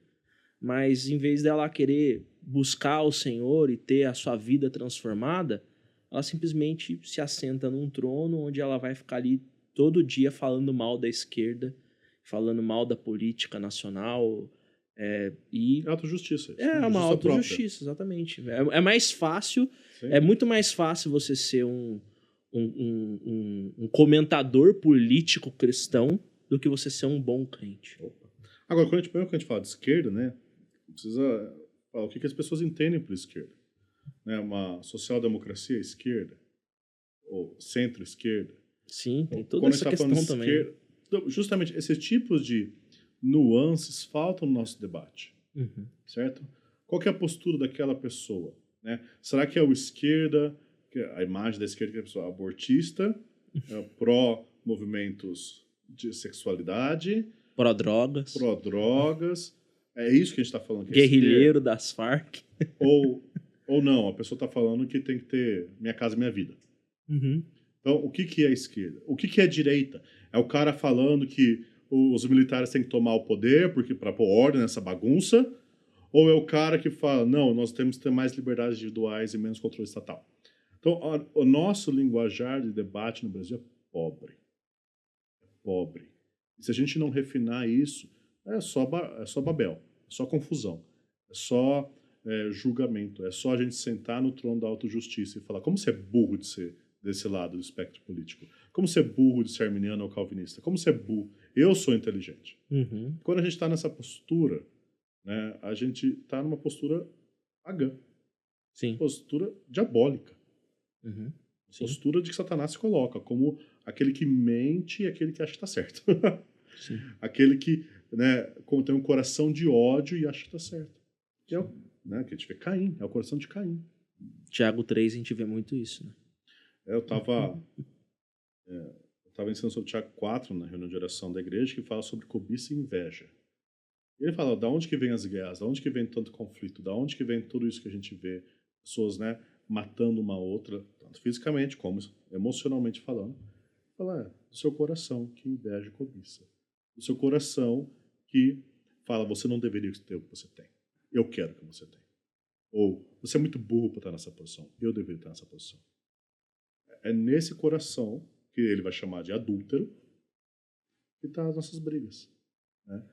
mas em vez dela querer buscar o Senhor e ter a sua vida transformada, ela simplesmente se assenta num trono onde ela vai ficar ali todo dia falando mal da esquerda, falando mal da política nacional. É autojustiça. É uma autojustiça, exatamente. É mais fácil, Sim. É muito mais fácil você ser um comentador político cristão do que você ser um bom crente. Opa. Agora, quando a gente fala de esquerda, né, precisa falar o que as pessoas entendem por esquerda. Né, uma social-democracia esquerda, ou centro-esquerda. Sim, tem toda essa questão também. Esquerda, justamente, esses tipos de nuances faltam no nosso debate. Uhum. Certo? Qual que é a postura daquela pessoa? Né? Será que é o esquerda, que é a imagem da esquerda que é a pessoa abortista, pró-movimentos de sexualidade, pró-drogas, é isso que a gente está falando? Que guerrilheiro das Farc. Ou não, a pessoa está falando que tem que ter minha casa, minha vida. Uhum. Então, o que é a esquerda? O que é a direita? É o cara falando que os militares têm que tomar o poder porque para pôr ordem nessa bagunça? Ou é o cara que fala, não, nós temos que ter mais liberdades individuais e menos controle estatal? Então, o nosso linguajar de debate no Brasil é pobre. É pobre. E se a gente não refinar isso, é só Babel, é só confusão, é só julgamento, é só a gente sentar no trono da autojustiça e falar como você é burro de ser desse lado do espectro político, como você é burro de ser arminiano ou calvinista, como você é burro. Eu sou inteligente. Uhum. Quando a gente está nessa postura, né, a gente está numa postura pagã. Sim. Postura diabólica. Uhum. Postura de que Satanás se coloca como aquele que mente e aquele que acha que está certo. Sim. Aquele que, né, tem um coração de ódio e acha que está certo. Que é o que a gente vê Caim, é o coração de Caim. Tiago 3, a gente vê muito isso, né? Eu estava ensinando sobre Tiago 4 na reunião de oração da igreja, que fala sobre cobiça e inveja. E ele fala, da onde que vem as guerras, da onde que vem tanto conflito, da onde que vem tudo isso que a gente vê, pessoas, né, matando uma outra, tanto fisicamente como emocionalmente falando. Fala, do seu coração que inveja e cobiça. Do seu coração que fala, você não deveria ter o que você tem. Eu quero que você tenha. Ou, você é muito burro para estar nessa posição. Eu deveria estar nessa posição. É nesse coração que ele vai chamar de adúltero, que está as nossas brigas. Né?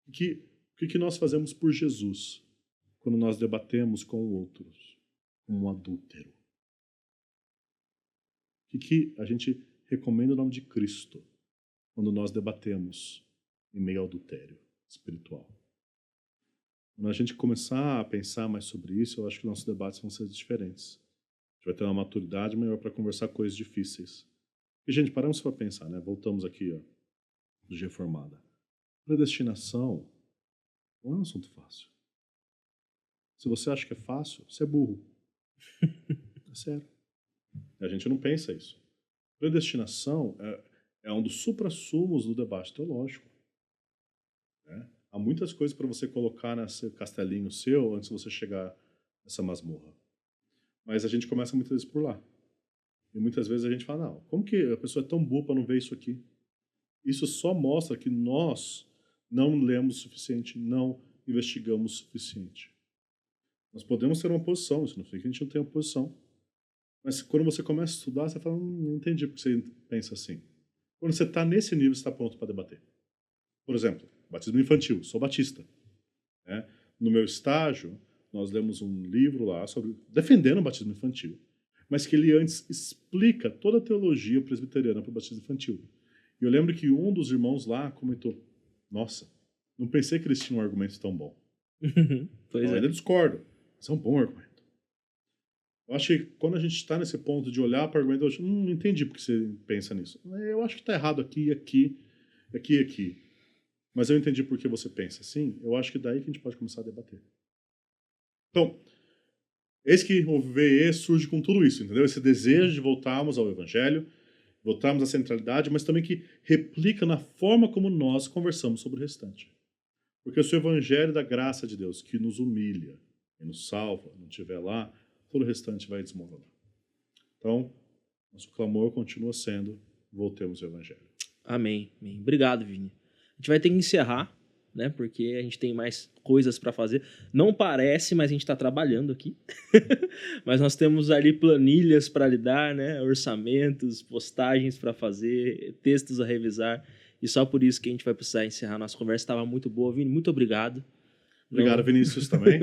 O que nós fazemos por Jesus quando nós debatemos com outros como um adúltero? O que a gente recomenda o nome de Cristo quando nós debatemos em meio ao adultério espiritual? Quando a gente começar a pensar mais sobre isso, eu acho que nossos debates vão ser diferentes. A gente vai ter uma maturidade maior para conversar coisas difíceis. E, gente, paramos para pensar, né? Voltamos aqui, ó, do Reformada. Predestinação não é um assunto fácil. Se você acha que é fácil, você é burro. É sério. A gente não pensa isso. Predestinação é um dos suprassumos do debate teológico. Né? Há muitas coisas para você colocar nesse castelinho seu antes de você chegar nessa masmorra. Mas a gente começa muitas vezes por lá. E muitas vezes a gente fala, não, como que a pessoa é tão boa para não ver isso aqui? Isso só mostra que nós não lemos o suficiente, não investigamos o suficiente. Nós podemos ter uma posição, isso não significa que a gente não tem uma posição. Mas quando você começa a estudar, você fala, não entendi porque você pensa assim. Quando você está nesse nível, você está pronto para debater. Por exemplo, batismo infantil, sou batista. Né? No meu estágio, nós lemos um livro lá sobre defendendo o batismo infantil, mas que ele antes explica toda a teologia presbiteriana para o batismo infantil. E eu lembro que um dos irmãos lá comentou, nossa, não pensei que eles tinham um argumento tão bom. Pois Eu é. ainda discordo, mas é um bom argumento. Eu acho que quando a gente está nesse ponto de olhar para o argumento, eu acho, não entendi porque você pensa nisso. Eu acho que está errado aqui, aqui, aqui, aqui. Mas eu entendi por que você pensa assim. Eu acho que daí que a gente pode começar a debater. Então, eis que o VE surge com tudo isso, entendeu? Esse desejo de voltarmos ao Evangelho, voltarmos à centralidade, mas também que replica na forma como nós conversamos sobre o restante. Porque se o Evangelho da graça de Deus, que nos humilha e nos salva, não estiver lá, todo o restante vai desmoronar. Então, nosso clamor continua sendo, voltemos ao Evangelho. Amém. Amém. Obrigado, Vini. A gente vai ter que encerrar, né? Porque a gente tem mais coisas para fazer. Não parece, mas a gente está trabalhando aqui. Mas nós temos ali planilhas para lidar, né? Orçamentos, postagens para fazer, textos a revisar. E só por isso que a gente vai precisar encerrar. Nossa conversa estava muito boa, Vini. Muito obrigado. Obrigado, Não... Vinícius, também.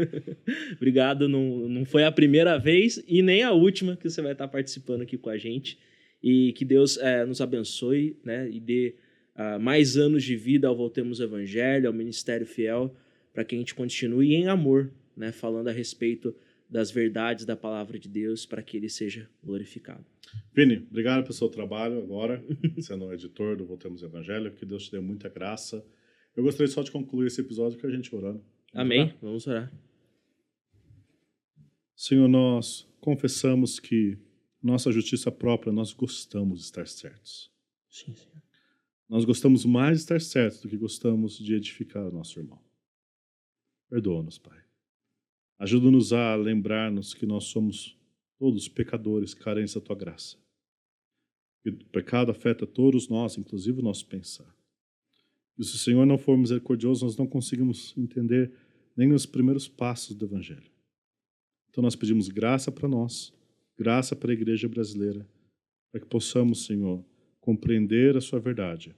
Obrigado. Não foi a primeira vez e nem a última que você vai estar participando aqui com a gente. E que Deus nos abençoe, né? E dê mais anos de vida ao Voltemos ao Evangelho, ao Ministério Fiel, para que a gente continue em amor, né? Falando a respeito das verdades da palavra de Deus, para que ele seja glorificado. Vini, obrigado pelo seu trabalho agora, sendo o editor do Voltemos ao Evangelho. Que Deus te dê muita graça. Eu gostaria só de concluir esse episódio com a gente orando. Amém. Orar? Vamos orar. Senhor, nós confessamos que nossa justiça própria, nós gostamos de estar certos. Sim, Senhor. Nós gostamos mais de estar certos do que gostamos de edificar o nosso irmão. Perdoa-nos, Pai. Ajuda-nos a lembrar-nos que nós somos todos pecadores, carentes da Tua graça. E o pecado afeta todos nós, inclusive o nosso pensar. E se o Senhor não for misericordioso, nós não conseguimos entender nem os primeiros passos do Evangelho. Então nós pedimos graça para nós, graça para a igreja brasileira, para que possamos, Senhor, compreender a Sua verdade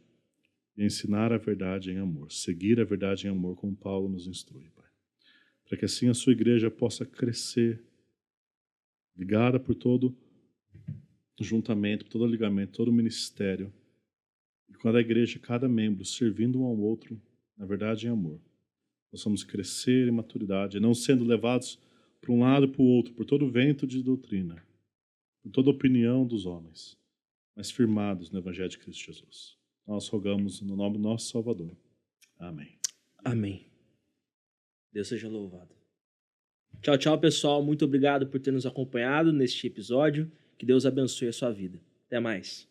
e ensinar a verdade em amor, seguir a verdade em amor como Paulo nos instrui, Pai. Para que assim a Sua igreja possa crescer, ligada por todo juntamento, por todo ligamento, todo ministério. E quando a igreja, cada membro, servindo um ao outro, na verdade em amor, possamos crescer em maturidade, não sendo levados para um lado e para o outro, por todo vento de doutrina, por toda opinião dos homens, mas firmados no Evangelho de Cristo Jesus. Nós rogamos no nome do nosso Salvador. Amém. Amém. Deus seja louvado. Tchau, tchau, pessoal. Muito obrigado por ter nos acompanhado neste episódio. Que Deus abençoe a sua vida. Até mais.